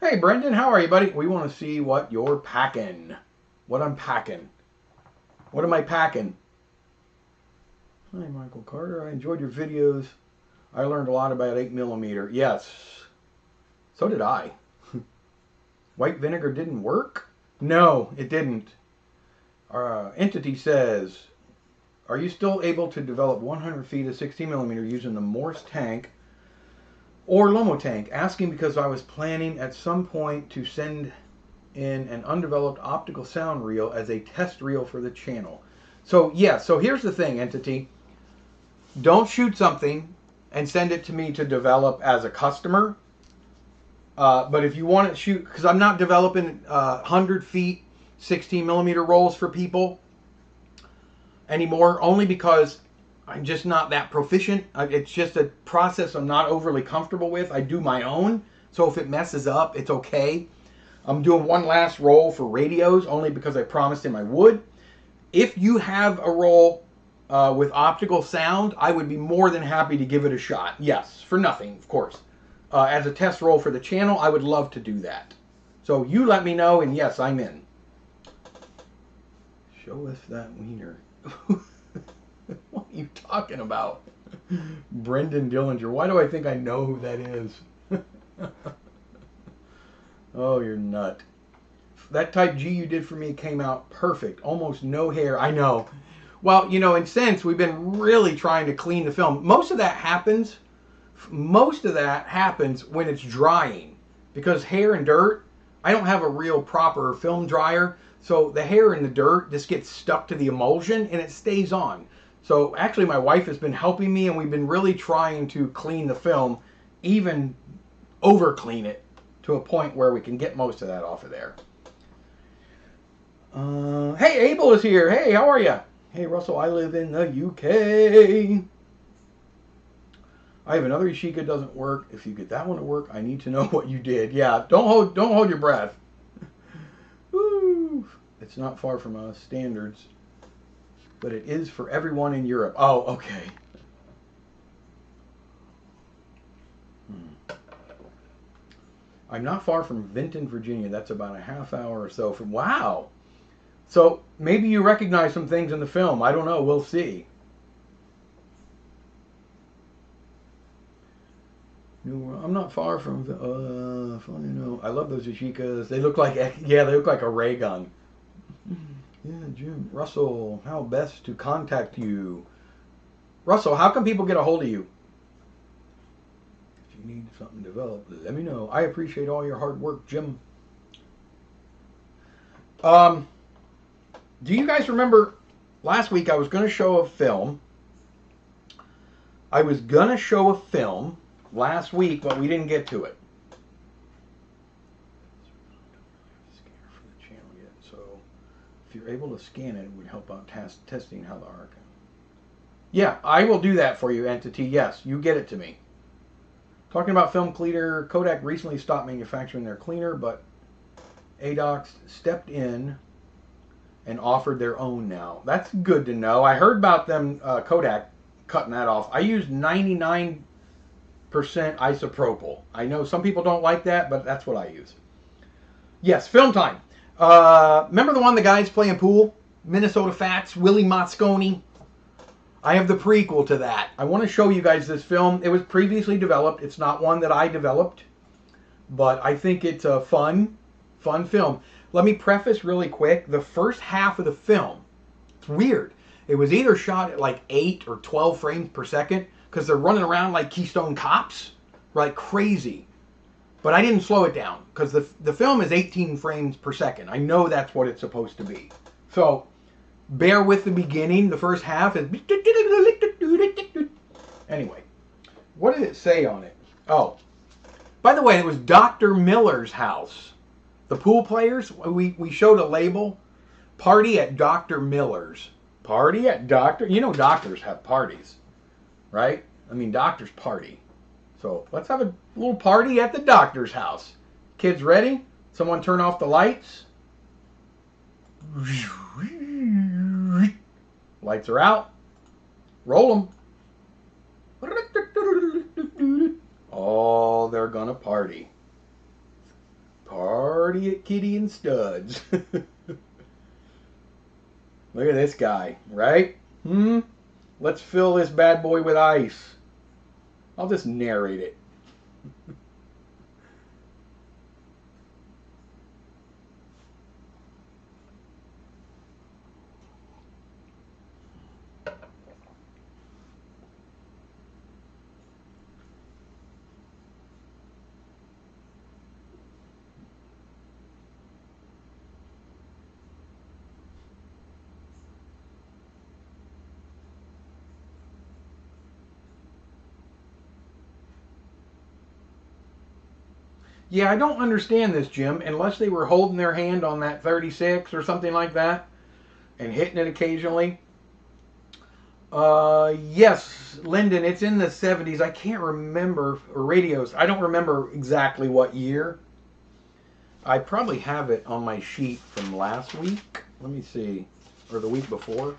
Hey, Brendan, how are you, buddy? We want to see what you're packing. What I'm packing. What am I packing? Hi, Michael Carter. I enjoyed your videos. I learned a lot about 8mm. Yes. So did I. White vinegar didn't work? No, it didn't. Entity says, are you still able to develop 100 feet of 16mm using the Morse tank or Lomo tank? Asking because I was planning at some point to send in an undeveloped optical sound reel as a test reel for the channel. So, yeah, so here's the thing, Entity. Don't shoot something and send it to me to develop as a customer. But if you want to shoot, because I'm not developing 100 feet 16mm rolls for people anymore, only because I'm just not that proficient. It's just a process I'm not overly comfortable with. I do my own, so if it messes up, it's okay. I'm doing one last roll for radios, only because I promised him I would. If you have a roll with optical sound, I would be more than happy to give it a shot. Yes, for nothing, of course. As a test roll for the channel, I would love to do that. So you let me know, and yes, I'm in. Show us that wiener. What are you talking about? Brendan Dillinger. Why do I think I know who that is? Oh, you're nut. That type G you did for me came out perfect. Almost no hair. I know. Well, you know, and since we've been really trying to clean the film, most of that happens when it's drying. Because hair and dirt, I don't have a real proper film dryer, so the hair and the dirt just gets stuck to the emulsion and it stays on. So actually my wife has been helping me, and we've been really trying to clean the film, even over clean it to a point where we can get most of that off of there. Hey, Abel is here. Hey, how are you? Hey, Russell, I live in the UK. I have another Yashica, doesn't work. If you get that one to work, I need to know what you did. Yeah, don't hold your breath. Woo. It's not far from us standards, but it is for everyone in Europe. Oh, okay. I'm not far from Vinton, Virginia. That's about a half hour or so from... Wow! So maybe you recognize some things in the film. I don't know. We'll see. I'm not far from... funny, no. I love those Yashicas. They look like... Yeah, they look like a ray gun. Yeah, Jim. Russell, how best to contact you? Russell, how can people get a hold of you? If you need something developed, let me know. I appreciate all your hard work, Jim. Do you guys remember last week I was going to show a film? I was going to show a film last week, but we didn't get to it. So if you're able to scan it, it would help out testing how the archive. Yeah, I will do that for you, Entity. Yes, you get it to me. Talking about film cleaner, Kodak recently stopped manufacturing their cleaner, but ADOX stepped in and offered their own now. That's good to know. I heard about them, Kodak, cutting that off. I use 99% isopropyl. I know some people don't like that, but that's what I use. Yes, film time. Remember the one the guys playing pool? Minnesota Fats, Willie Mosconi. I have the prequel to that. I want to show you guys this film. It was previously developed. It's not one that I developed, but I think it's a fun film. Let me preface really quick. The first half of the film, it's weird. It was either shot at like 8 or 12 frames per second because they're running around like Keystone Cops, like crazy. But I didn't slow it down because the film is 18 frames per second. I know that's what it's supposed to be. So bear with the beginning. The first half is... Anyway, what did it say on it? Oh, by the way, it was Dr. Miller's house. The pool players, we showed a label. Party at Dr. Miller's. Party at Dr. You know doctors have parties, right? I mean, doctors party. So let's have a little party at the doctor's house. Kids ready? Someone turn off the lights. Lights are out. Roll them. Oh, they're gonna party. Party at Kitty and Studs. Look at this guy, right? Let's fill this bad boy with ice. I'll just narrate it. Yeah, I don't understand this, Jim, unless they were holding their hand on that 36 or something like that and hitting it occasionally. Yes, Lyndon, it's in the 70s. I can't remember, or radios. I don't remember exactly what year. I probably have it on my sheet from last week. Let me see. Or the week before.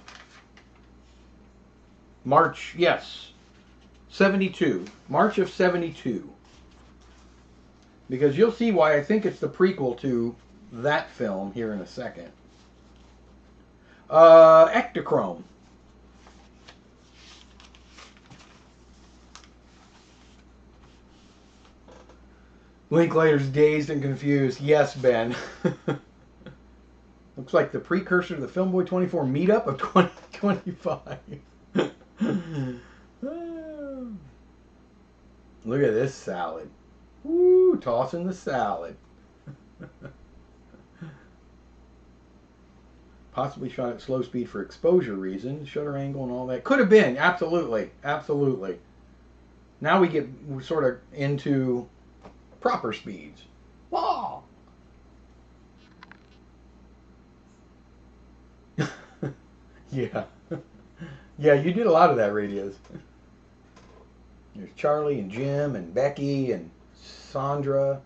March, yes. 72. March of 72. Because you'll see why I think it's the prequel to that film here in a second. Ektachrome. Linklater's Dazed and Confused. Yes, Ben. Looks like the precursor to the Filmboy24 Meetup of 2025. Look at this salad. Woo, tossing the salad. Possibly shot at slow speed for exposure reasons, shutter angle and all that. Could have been, absolutely, absolutely. Now we're sort of into proper speeds. Wow. Yeah. Yeah, you did a lot of that, radios. There's Charlie and Jim and Becky and Sandra.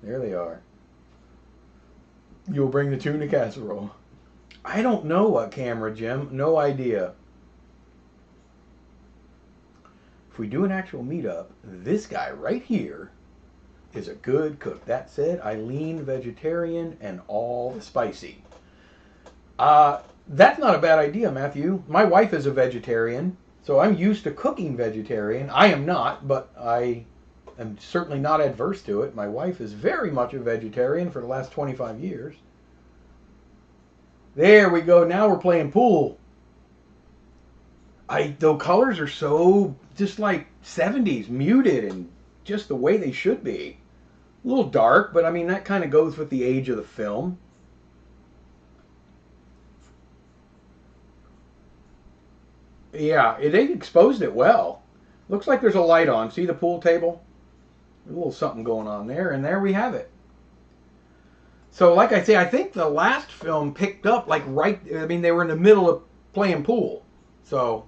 There they are. You'll bring the tuna casserole. I don't know what camera, Jim. No idea. If we do an actual meetup, this guy right here is a good cook. That said, I lean vegetarian and all the spicy. That's not a bad idea, Matthew. My wife is a vegetarian, so I'm used to cooking vegetarian. I am not, but I am certainly not adverse to it. My wife is very much a vegetarian for the last 25 years. There we go. Now we're playing pool. The colors are so just like 70s, muted and just the way they should be. A little dark, but I mean that kind of goes with the age of the film. Yeah, they exposed it well. Looks like there's a light on. See the pool table? A little something going on there, and there we have it. So, like I say, I think the last film picked up like I mean, they were in the middle of playing pool. So,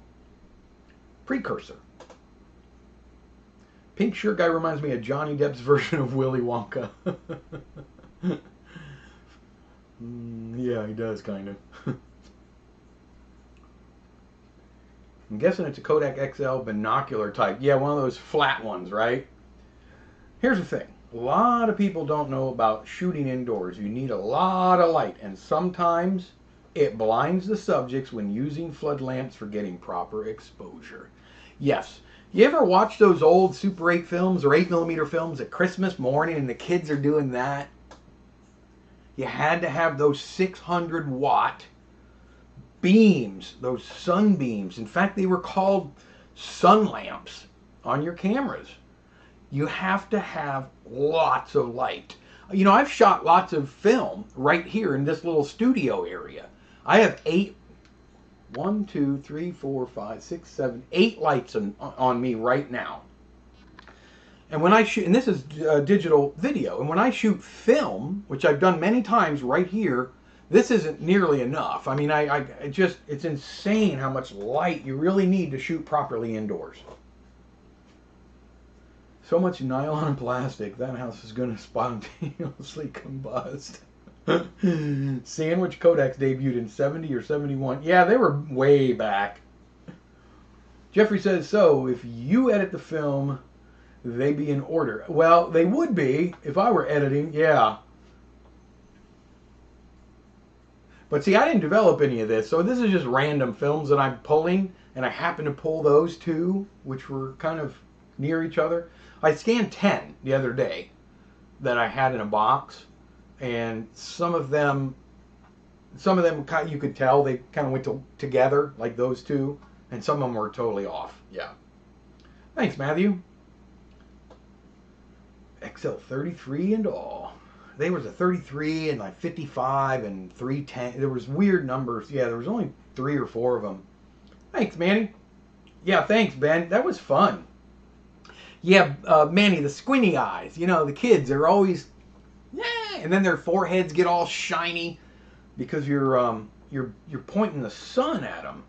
precursor. Pink shirt guy reminds me of Johnny Depp's version of Willy Wonka. Yeah, he does, kind of. I'm guessing it's a Kodak XL binocular type. Yeah, one of those flat ones, right? Here's the thing. A lot of people don't know about shooting indoors. You need a lot of light, and sometimes it blinds the subjects when using flood lamps for getting proper exposure. Yes. You ever watch those old Super 8 films or 8mm films at Christmas morning and the kids are doing that? You had to have those 600-watt beams, those sun beams. In fact, they were called sun lamps on your cameras. You have to have lots of light. You know, I've shot lots of film right here in this little studio area. I have 8 lights on me right now. And when I shoot, and this is digital video, and when I shoot film, which I've done many times right here, this isn't nearly enough. I mean, it's insane how much light you really need to shoot properly indoors. So much nylon and plastic, that house is going to spontaneously combust. Sandwich Kodaks debuted in 70 or 71. Yeah, they were way back. Jeffrey says, so if you edit the film, they be in order. Well, they would be if I were editing, yeah. But see, I didn't develop any of this, so this is just random films that I'm pulling, and I happen to pull those two, which were kind of near each other. I scanned 10 the other day that I had in a box, and some of them you could tell they kind of went together, like those two, and some of them were totally off. Yeah. Thanks, Matthew. XL33 and all. There was a 33 and like 55 and 310. There was weird numbers. Yeah, there was only 3 or 4 of them. Thanks, Manny. Yeah, thanks, Ben. That was fun. Yeah, Manny, the squinty eyes. You know, the kids are always, yeah, and then their foreheads get all shiny because you're pointing the sun at them.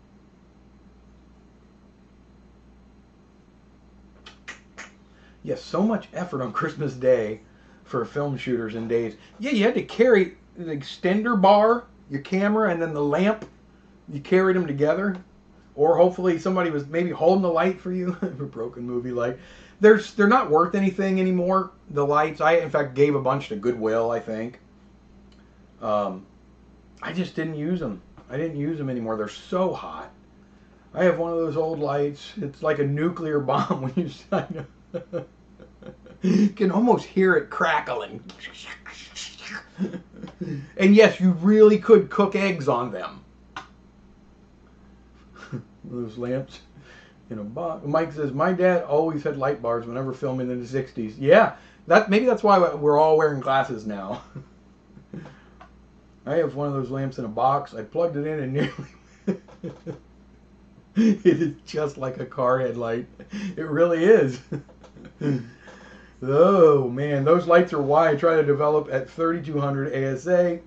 Yes, so much effort on Christmas Day for film shooters in days. Yeah, you had to carry the extender bar, your camera, and then the lamp. You carried them together. Or hopefully somebody was maybe holding the light for you. A broken movie light. They're not worth anything anymore, the lights. I, in fact, gave a bunch to Goodwill, I think. I just didn't use them. I didn't use them anymore. They're so hot. I have one of those old lights. It's like a nuclear bomb when you shine it. You can almost hear it crackling. And yes, you really could cook eggs on them. Those lamps in a box. Mike says, my dad always had light bars whenever filming in the 60s. Yeah, maybe that's why we're all wearing glasses now. I have one of those lamps in a box. I plugged it in and nearly... It is just like a car headlight. It really is. Oh, man. Those lights are why I try to develop at 3200 ASA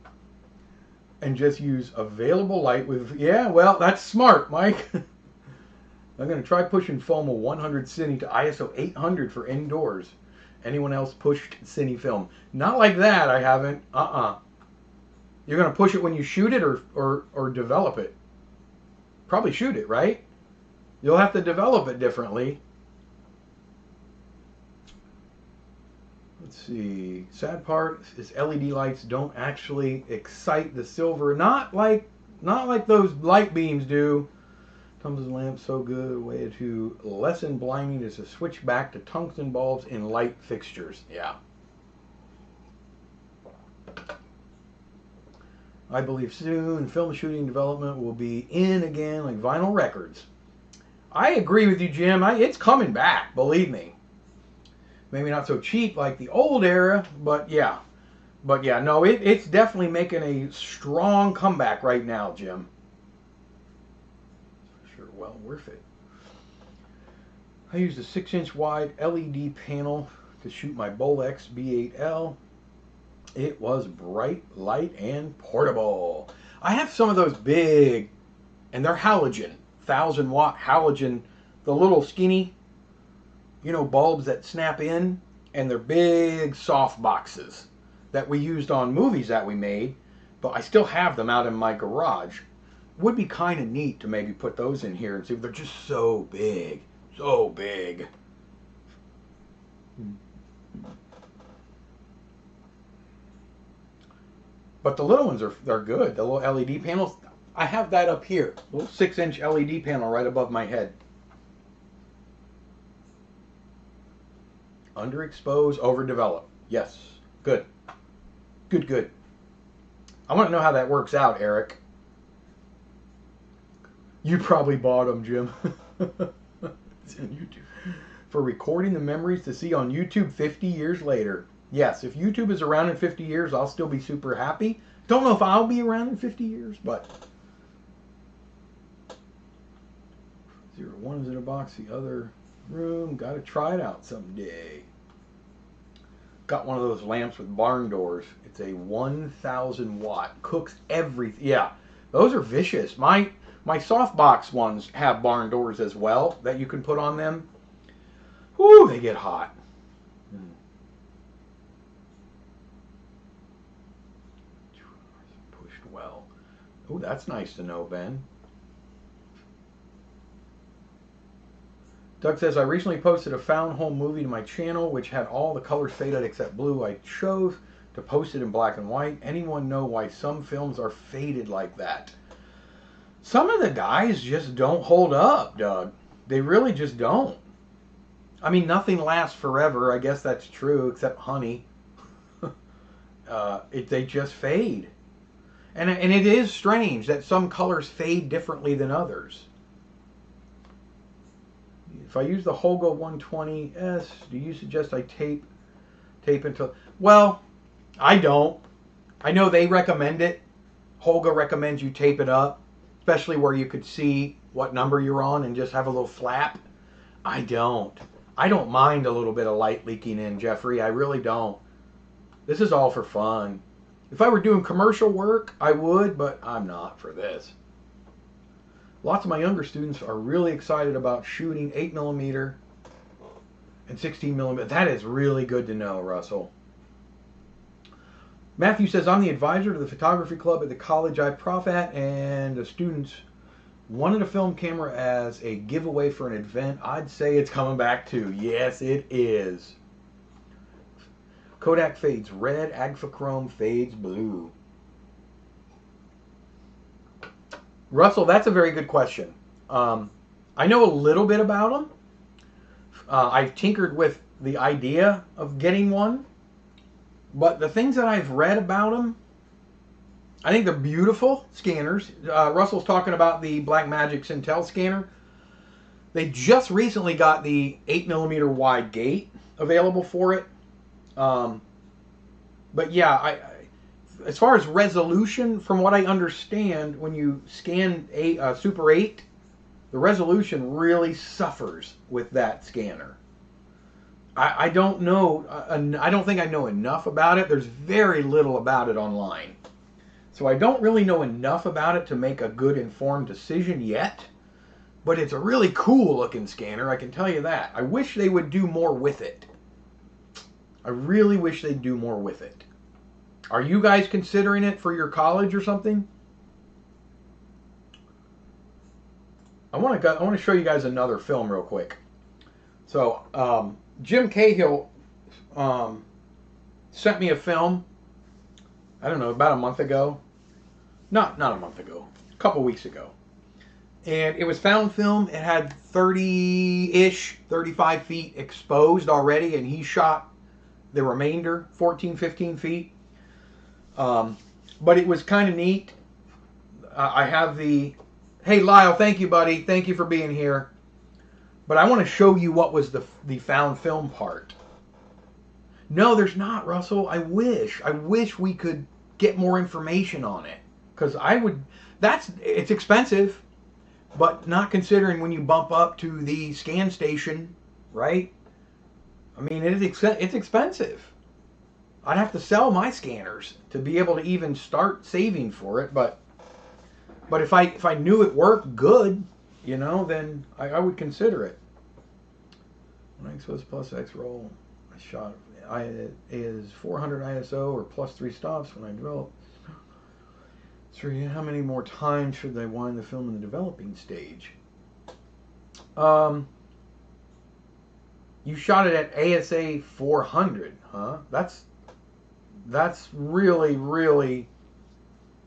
and just use available light with... Yeah, well, that's smart, Mike. I'm going to try pushing FOMA 100 Cine to ISO 800 for indoors. Anyone else pushed Cine film? Not like that, I haven't. You're going to push it when you shoot it or develop it? Probably shoot it, right? You'll have to develop it differently. Let's see. Sad part is LED lights don't actually excite the silver. Not like those light beams do. Tungsten lamp so good. A way to lessen blinding is to switch back to tungsten bulbs in light fixtures. Yeah. I believe soon film shooting development will be in again like vinyl records. I agree with you, Jim. It's coming back, believe me. Maybe not so cheap like the old era, but yeah. But yeah, no, it's definitely making a strong comeback right now, Jim. Sure, well worth it. I used a 6-inch wide LED panel to shoot my Bolex B8L. It was bright, light, and portable. I have some of those big, and they're halogen, 1,000-watt halogen, the little skinny you know, bulbs that snap in, and they're big soft boxes that we used on movies that we made, but I still have them out in my garage. Would be kind of neat to maybe put those in here and see if they're just so big. So big. But the little ones are good. The little LED panels. I have that up here. A little 6-inch LED panel right above my head. Underexposed, overdeveloped. Yes. Good. Good, good. I want to know how that works out, Eric. You probably bought them, Jim. It's in YouTube. For recording the memories to see on YouTube 50 years later. Yes, if YouTube is around in 50 years, I'll still be super happy. Don't know if I'll be around in 50 years, but... 01 is in a box, the other room. Got to try it out someday. Got one of those lamps with barn doors. It's a 1,000 watt. Cooks everything. Yeah, those are vicious. My softbox ones have barn doors as well that you can put on them. Whoo, they get hot. Pushed well. Oh, that's nice to know, Ben. Doug says, I recently posted a found home movie to my channel, which had all the colors faded except blue. I chose to post it in black and white. Anyone know why some films are faded like that? Some of the guys just don't hold up, Doug. They really just don't. I mean, nothing lasts forever. I guess that's true, except honey. They just fade. And it is strange that some colors fade differently than others. If I use the Holga 120S, do you suggest I tape until... Well, I don't. I know they recommend it. Holga recommends you tape it up, especially where you could see what number you're on and just have a little flap. I don't. I don't mind a little bit of light leaking in, Jeffrey. I really don't. This is all for fun. If I were doing commercial work, I would, but I'm not for this. Lots of my younger students are really excited about shooting 8mm and 16mm. That is really good to know, Russell. Matthew says, I'm the advisor to the photography club at the college I prof at, and the students wanted a film camera as a giveaway for an event. I'd say it's coming back too. Yes, it is. Kodak fades red, Agfachrome fades blue. Russell, that's a very good question. I know a little bit about them. I've tinkered with the idea of getting one. But the things that I've read about them, I think they're beautiful scanners. Russell's talking about the Blackmagic Cintel scanner. They just recently got the 8mm wide gate available for it. But yeah, as far as resolution, from what I understand, when you scan a Super 8, the resolution really suffers with that scanner. I don't know. I don't think I know enough about it. There's very little about it online. So I don't really know enough about it to make a good informed decision yet. But it's a really cool looking scanner, I can tell you that. I wish they would do more with it. I really wish they'd do more with it. Are you guys considering it for your college or something? I want to show you guys another film real quick. So Jim Cahill sent me a film. I don't know, about a month ago. Not a month ago. A couple weeks ago. And it was found film. It had 30-ish, 35 feet exposed already, and he shot the remainder, 14, 15 feet. But it was kind of neat. I have the... Hey, Lyle, thank you, buddy. Thank you for being here. But I want to show you what was the found film part. No, there's not, Russell. I wish we could get more information on it. Because it's expensive. But not considering when you bump up to the scan station, right? I mean, it's expensive. I'd have to sell my scanners to be able to even start saving for it. But if I knew it worked good, you know, then I would consider it. exposed plus X roll. I shot is 400 ISO or plus 3 stops when I develop. 3. How many more times should they wind the film in the developing stage? You shot it at ASA 400, huh? That's really, really.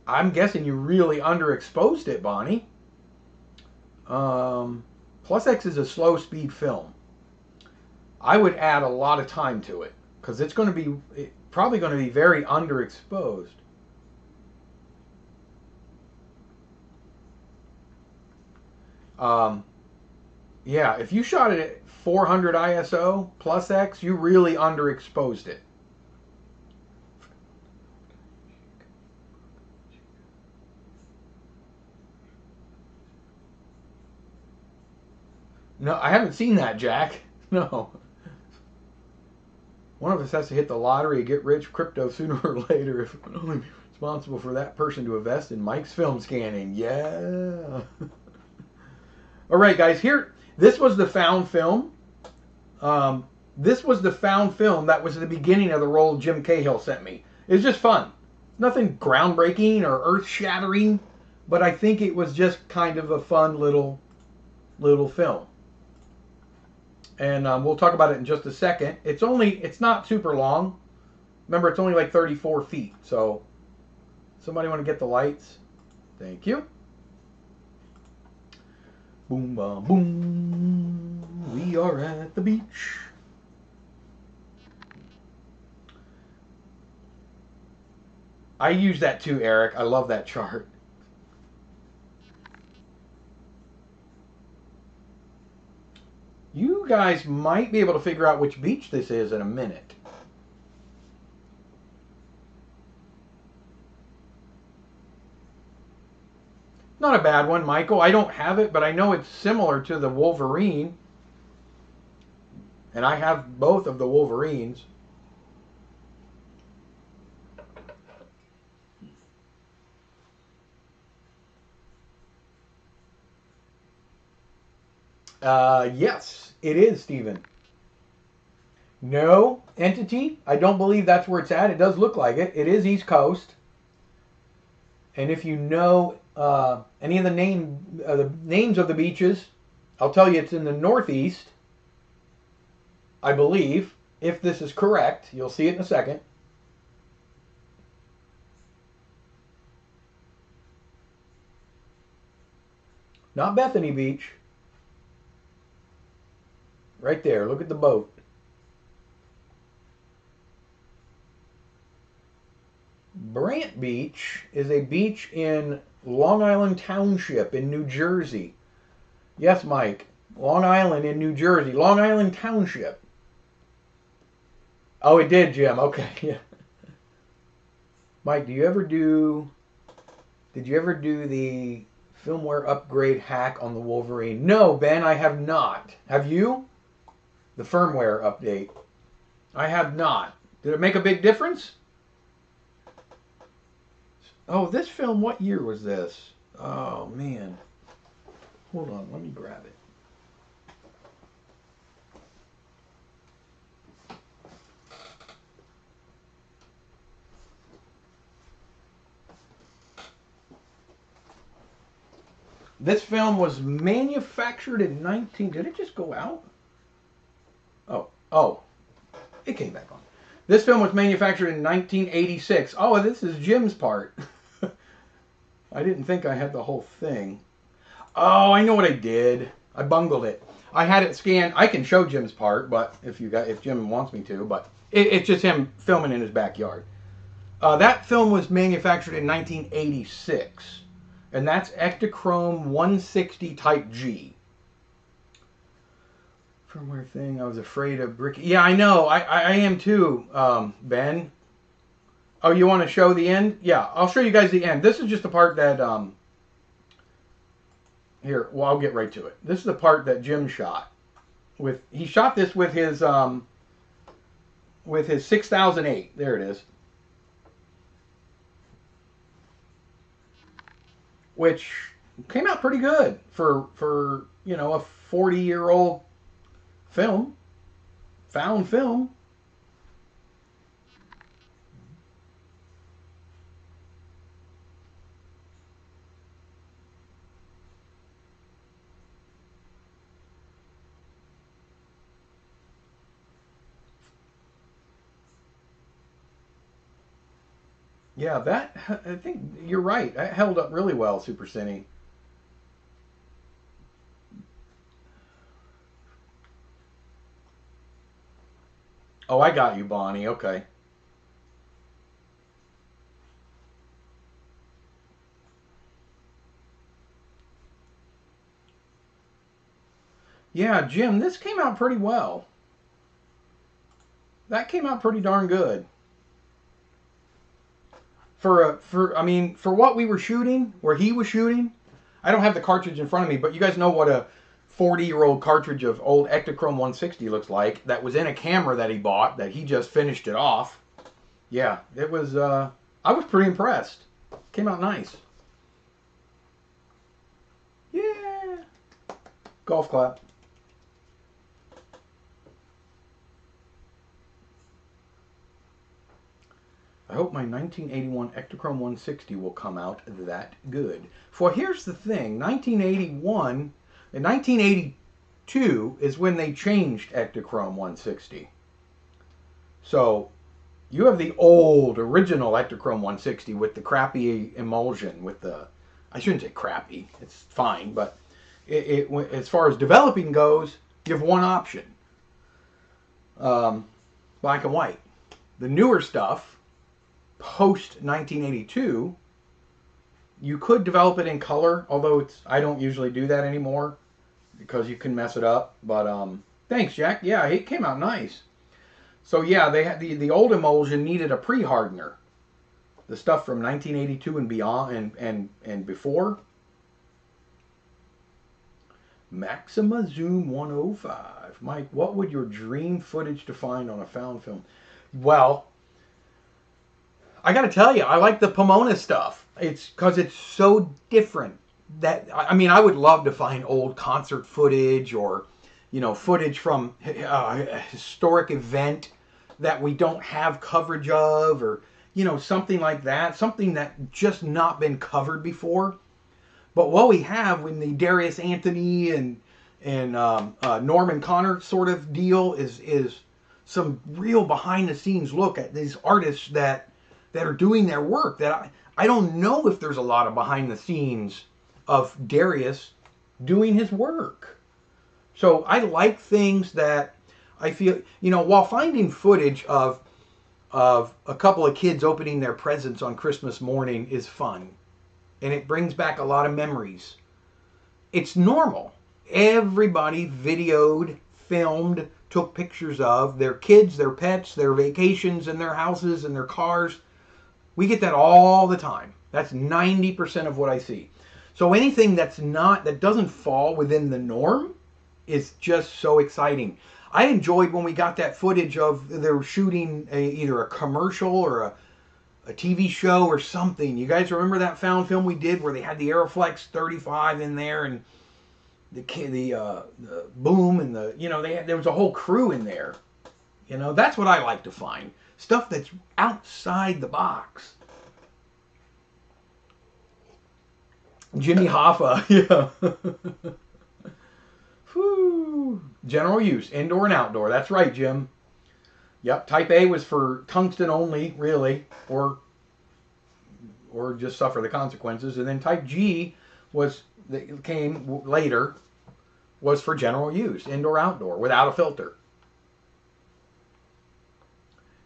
I'm guessing you really underexposed it, Bonnie. Plus X is a slow speed film. I would add a lot of time to it because it's going to be probably going to be very underexposed. Yeah, if you shot it at 400 ISO plus X, you really underexposed it. No, I haven't seen that, Jack. No. One of us has to hit the lottery and get rich crypto sooner or later if we're only responsible for that person to invest in Mike's film scanning. Yeah. All right, guys, here, this was the found film. This was the found film that was the beginning of the roll Jim Cahill sent me. It was just fun. Nothing groundbreaking or earth-shattering, but I think it was just kind of a fun little film. And we'll talk about it in just a second. It's not super long. Remember, it's only like 34 feet. So, somebody want to get the lights? Thank you. Boom, bam, boom. We are at the beach. I use that too, Eric. I love that chart. You guys might be able to figure out which beach this is in a minute. Not a bad one, Michael. I don't have it, but I know it's similar to the Wolverine. And I have both of the Wolverines. Yes, it is, Stephen. No, Entity. I don't believe that's where it's at. It does look like it. It is East Coast. And if you know any of the names of the beaches, I'll tell you it's in the Northeast, I believe. If this is correct, you'll see it in a second. Not Bethany Beach. Right there. Look at the boat. Brant Beach is a beach in Long Island Township in New Jersey. Yes, Mike. Long Island in New Jersey. Long Island Township. Oh, it did, Jim. Okay. Yeah. Mike, did you ever do the firmware upgrade hack on the Wolverine? No, Ben, I have not. Have you? The firmware update. I have not. Did it make a big difference? Oh, this film, what year was this? Oh, man. Hold on, let me grab it. This film was manufactured in Did it just go out? Oh, it came back on. This film was manufactured in 1986. Oh, this is Jim's part. I didn't think I had the whole thing. Oh, I know what I did. I bungled it. I had it scanned. I can show Jim's part, but if Jim wants me to, but it's just him filming in his backyard. That film was manufactured in 1986, and that's Ektachrome 160 Type G. Firmware thing. I was afraid of brick. Yeah, I know. I am too, Ben. Oh, you want to show the end? Yeah, I'll show you guys the end. This is just the part that here. Well, I'll get right to it. This is the part that Jim shot. He shot this with his 6008. There it is. Which came out pretty good for a 40-year-old film. Found film. Yeah, that, I think you're right. That held up really well, Super Cine. Oh, I got you, Bonnie. Okay. Yeah, Jim, this came out pretty well. That came out pretty darn good. For I mean, for what we were shooting, where he was shooting, I don't have the cartridge in front of me, but you guys know what a 40-year-old cartridge of old Ektachrome 160 looks like. That was in a camera that he bought, that he just finished it off. Yeah, it was, I was pretty impressed. Came out nice. Yeah. Golf clap. I hope my 1981 Ektachrome 160 will come out that good. For here's the thing, 1981 and 1982 is when they changed Ektachrome 160. So you have the old original Ektachrome 160 with the crappy emulsion, with the, I shouldn't say crappy, it's fine, but as far as developing goes, you have one option, black and white. The newer stuff, post 1982, you could develop it in color, although I don't usually do that anymore because you can mess it up. But thanks, Jack. Yeah, it came out nice. So yeah, they had the old emulsion needed a pre-hardener. The stuff from 1982 and beyond and before. Maxima Zoom 105. Mike, what would your dream footage to find on a found film? Well, I got to tell you, I like the Pomona stuff. It's because it's so different. That, I mean, I would love to find old concert footage, or, you know, footage from a historic event that we don't have coverage of, or, you know, something like that. Something that just not been covered before. But what we have when the Darius Anthony and Norman Connor sort of deal is some real behind the scenes look at these artists that are doing their work. That I don't know if there's a lot of behind the scenes of Darius doing his work. So I like things that I feel, you know, while finding footage of a couple of kids opening their presents on Christmas morning is fun. And it brings back a lot of memories. It's normal. Everybody videoed, filmed, took pictures of their kids, their pets, their vacations, and their houses and their cars. We get that all the time. That's 90% of what I see. So anything that doesn't fall within the norm is just so exciting. I enjoyed when we got that footage of they were shooting either a commercial or a TV show or something. You guys remember that found film we did where they had the Aeroflex 35 in there and the boom and there was a whole crew in there. You know, that's what I like to find. Stuff that's outside the box. Jimmy Hoffa, yeah. Whew. General use, indoor and outdoor. That's right, Jim. Yep, Type A was for tungsten only, really, or just suffer the consequences. And then Type G that came later, was for general use, indoor, outdoor, without a filter.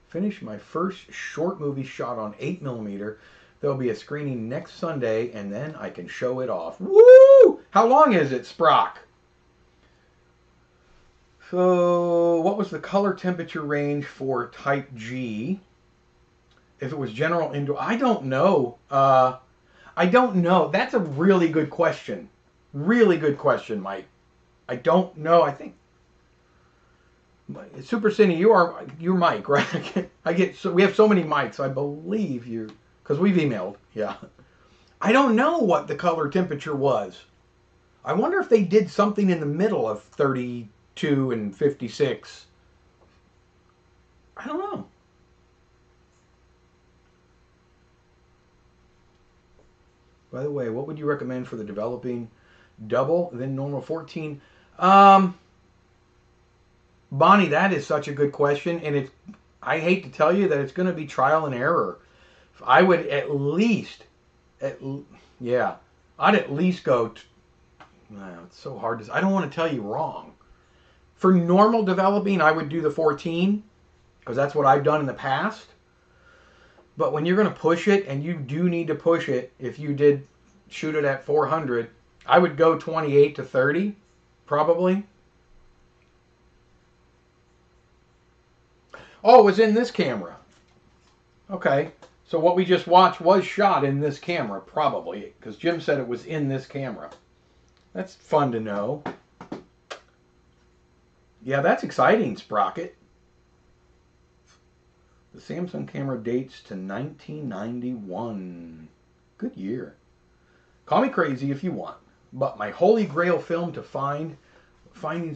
Finished my first short movie shot on 8mm. There'll be a screening next Sunday, and then I can show it off. Woo! How long is it, Sprock? So, what was the color temperature range for Type G? If it was general indoor, I don't know. I don't know. That's a really good question. Really good question, Mike. I don't know. I think Super Cine, you're Mike, right? We have so many mics. I believe you, because we've emailed. Yeah. I don't know what the color temperature was. I wonder if they did something in the middle of 32 and 56. I don't know. By the way, what would you recommend for the developing double, then normal 14? Bonnie, that is such a good question, and I hate to tell you that it's going to be trial and error. I would at least, yeah, I'd at least go. It's so hard to. I don't want to tell you wrong. For normal developing, I would do the 14 because that's what I've done in the past. But when you're going to push it, and you do need to push it, if you did shoot it at 400, I would go 28 to 30, probably. Oh, it was in this camera. Okay. So what we just watched was shot in this camera, probably, because Jim said it was in this camera. That's fun to know. Yeah, that's exciting, Sprocket. The Samsung camera dates to 1991. Good year. Call me crazy if you want, but my holy grail film to finding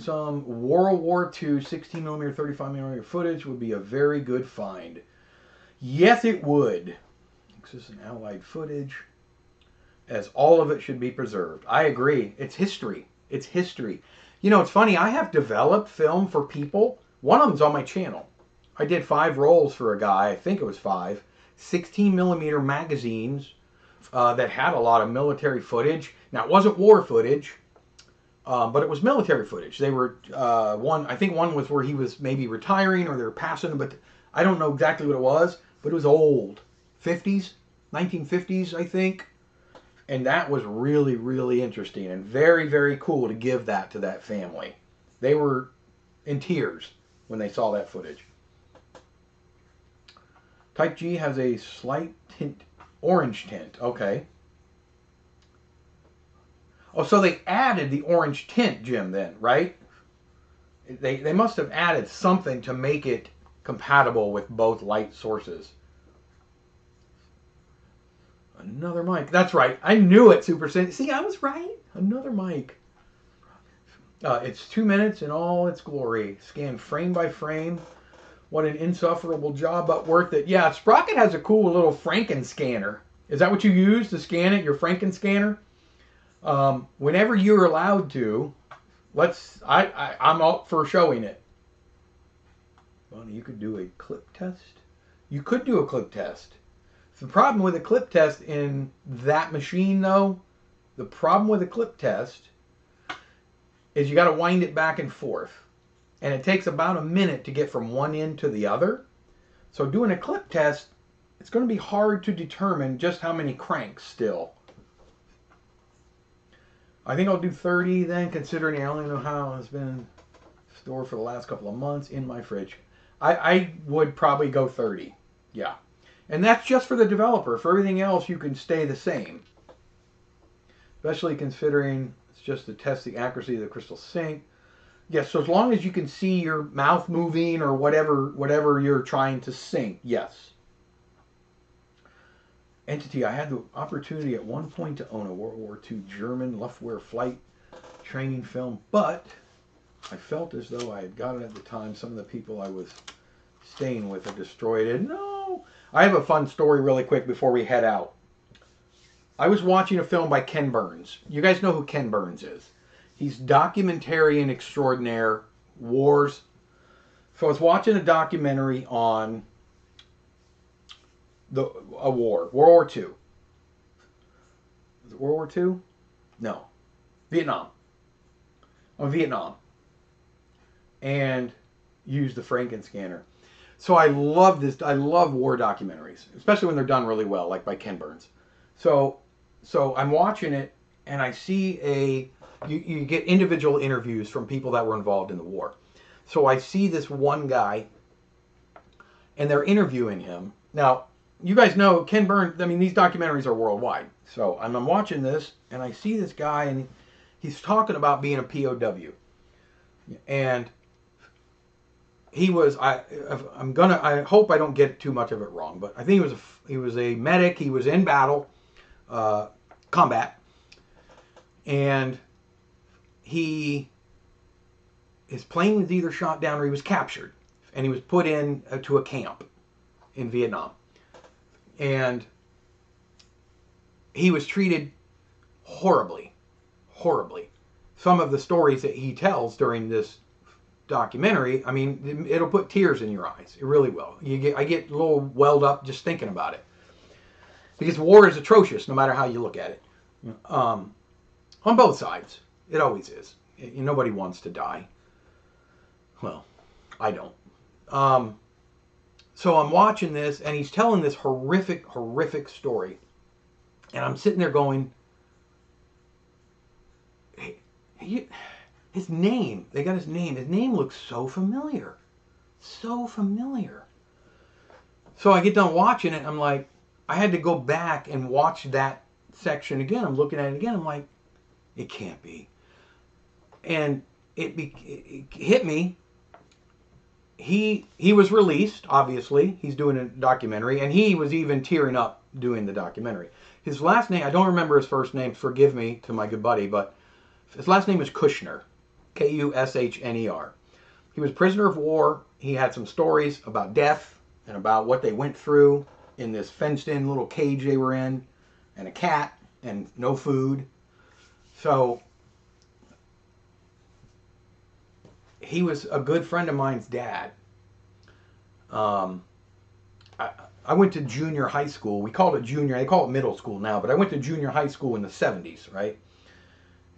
some World War II 16mm, 35mm footage would be a very good find. Yes, it would. This is an Allied footage, as all of it should be preserved. I agree. It's history. It's history. You know, it's funny. I have developed film for people. One of them's on my channel. I did 5 rolls for a guy. I think it was 5. 16mm magazines that had a lot of military footage. Now, it wasn't war footage, but it was military footage. They were, I think one was where he was maybe retiring or they were passing, but I don't know exactly what it was, but it was old. 50s, 1950s, I think. And that was really, really interesting and very, very cool to give that to that family. They were in tears when they saw that footage. Type G has a slight tint, orange tint. Okay. Oh, so they added the orange tint, Jim, then, right? They must have added something to make it compatible with both light sources. Another mic. That's right. I knew it, Super Sen. See, I was right. Another mic. It's 2 minutes in all its glory. Scanned frame by frame. What an insufferable job, but worth it. Yeah, Sprocket has a cool little Franken scanner. Is that what you use to scan it, your Franken scanner? Whenever you're allowed to, I'm up for showing it. Well, you could do a clip test. You could do a clip test. The problem with a clip test in that machine, though, the problem with a clip test is you got to wind it back and forth. And it takes about a minute to get from one end to the other. So doing a clip test, it's going to be hard to determine just how many cranks still. I think I'll do 30 then, considering I only know how it's been stored for the last couple of months in my fridge. I would probably go 30. Yeah. And that's just for the developer. For everything else, you can stay the same. Especially considering it's just to test the accuracy of the crystal sink. Yes, so as long as you can see your mouth moving or whatever you're trying to sync, yes. Entity, I had the opportunity at one point to own a World War II German Luftwaffe flight training film, but I felt as though I had got it at the time. Some of the people I was staying with had destroyed it. No! I have a fun story really quick before we head out. I was watching a film by Ken Burns. You guys know who Ken Burns is. He's documentarian extraordinaire, wars. So I was watching a documentary on a war, World War II. Is it World War II? No. Vietnam. On Vietnam. And used the Franken scanner. So I love this. I love war documentaries, especially when they're done really well, like by Ken Burns. So I'm watching it, and I see you get individual interviews from people that were involved in the war. So I see this one guy, and they're interviewing him. Now, you guys know Ken Burns, I mean, these documentaries are worldwide. So I'm watching this, and I see this guy, and he's talking about being a POW. And he was, I hope I don't get too much of it wrong, but I think he was a medic. He was in battle, combat, and his plane was either shot down or he was captured. and he was put in to a camp in Vietnam. And he was treated horribly, horribly. Some of the stories that he tells during this documentary, I mean, it'll put tears in your eyes. It really will. I get a little welled up just thinking about it. Because war is atrocious, no matter how you look at it. On both sides. It always is. Nobody wants to die. Well, I don't. So I'm watching this, and he's telling this horrific, horrific story. And I'm sitting there going, his name, they got his name. His name looks so familiar. So familiar. So I get done watching it, and I'm like, I had to go back and watch that section again. I'm looking at it again. I'm like, it can't be. And it hit me. He was released, obviously. He's doing a documentary, and he was even tearing up doing the documentary. His last name, I don't remember his first name, forgive me to my good buddy, but his last name is Kushner. Kushner. He was prisoner of war. He had some stories about death and about what they went through in this fenced-in little cage they were in, and a cat, and no food. So he was a good friend of mine's dad. I went to junior high school. We called it junior. They call it middle school now, but I went to junior high school in the 70s, right?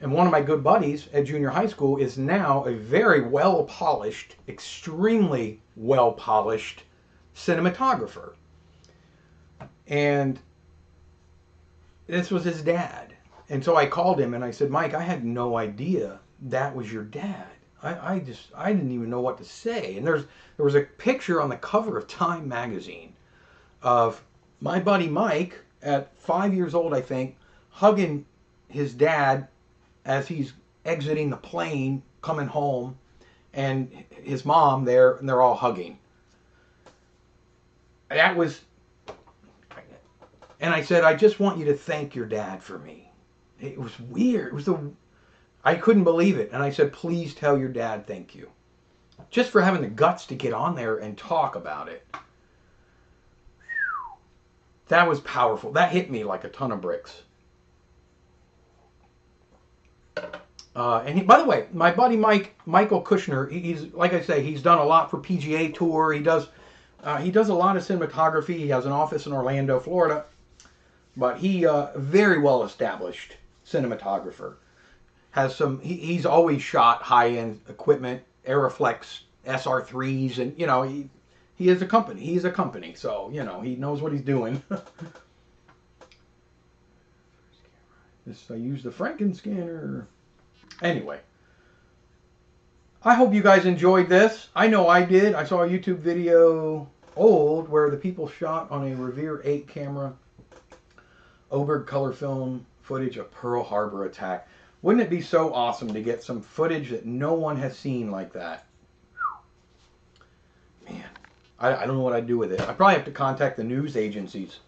And one of my good buddies at junior high school is now a very well-polished, extremely well-polished cinematographer. And this was his dad. And so I called him and I said, Mike, I had no idea that was your dad. I didn't even know what to say. And there was a picture on the cover of Time magazine of my buddy Mike at 5 years old, I think, hugging his dad as he's exiting the plane, coming home, and his mom there, and they're all hugging. That was, and I said, I just want you to thank your dad for me. It was weird. I couldn't believe it. And I said, please tell your dad thank you. Just for having the guts to get on there and talk about it. That was powerful. That hit me like a ton of bricks. By the way, my buddy Michael Kushner, he's, like I say, he's done a lot for PGA Tour. He does a lot of cinematography. He has an office in Orlando, Florida. But he, very well established cinematographer. He's always shot high-end equipment, Aeroflex SR3s, and, you know, he is a company. He's a company, so, you know, he knows what he's doing. I use the Frankenscanner. Anyway, I hope you guys enjoyed this. I know I did. I saw a YouTube video, old, where the people shot on a Revere 8 camera, Oberg color film footage of Pearl Harbor attack. Wouldn't it be so awesome to get some footage that no one has seen like that? Man, I don't know what I'd do with it. I probably have to contact the news agencies,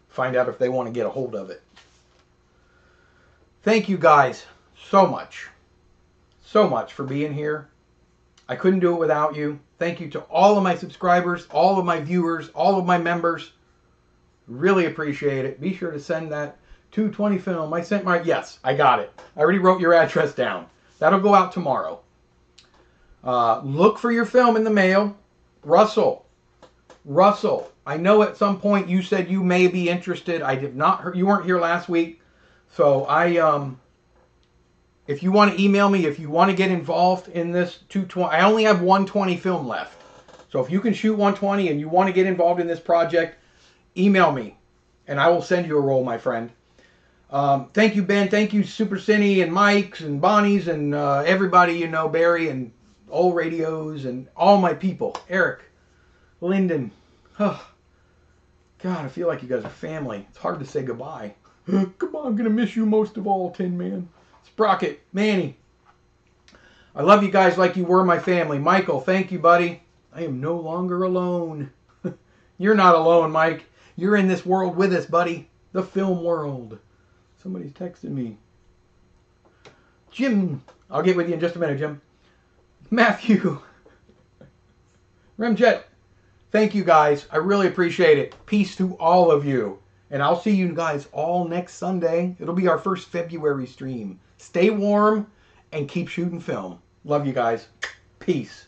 find out if they want to get a hold of it. Thank you guys so much for being here. I couldn't do it without you. Thank you to all of my subscribers, all of my viewers, all of my members. Really appreciate it. Be sure to send that 220 film. I sent my, yes, I got it. I already wrote your address down. That'll go out tomorrow. Look for your film in the mail. Russell, I know at some point you said you may be interested. I did not, you weren't here last week. So if you want to email me, if you want to get involved in this 220, I only have 120 film left. So if you can shoot 120 and you want to get involved in this project, email me and I will send you a roll, my friend. Thank you, Ben. Thank you, Super Cine and Mike's and Bonnie's and everybody, you know, Barry and Old Radios and all my people. Eric, Lyndon. Oh, God, I feel like you guys are family. It's hard to say goodbye. Come on, I'm going to miss you most of all, Tin Man. Sprocket, Manny. I love you guys like you were my family. Michael, thank you, buddy. I am no longer alone. You're not alone, Mike. You're in this world with us, buddy. The film world. Somebody's texting me. Jim. I'll get with you in just a minute, Jim. Matthew. Remjet, thank you guys. I really appreciate it. Peace to all of you. And I'll see you guys all next Sunday. It'll be our first February stream. Stay warm and keep shooting film. Love you guys. Peace.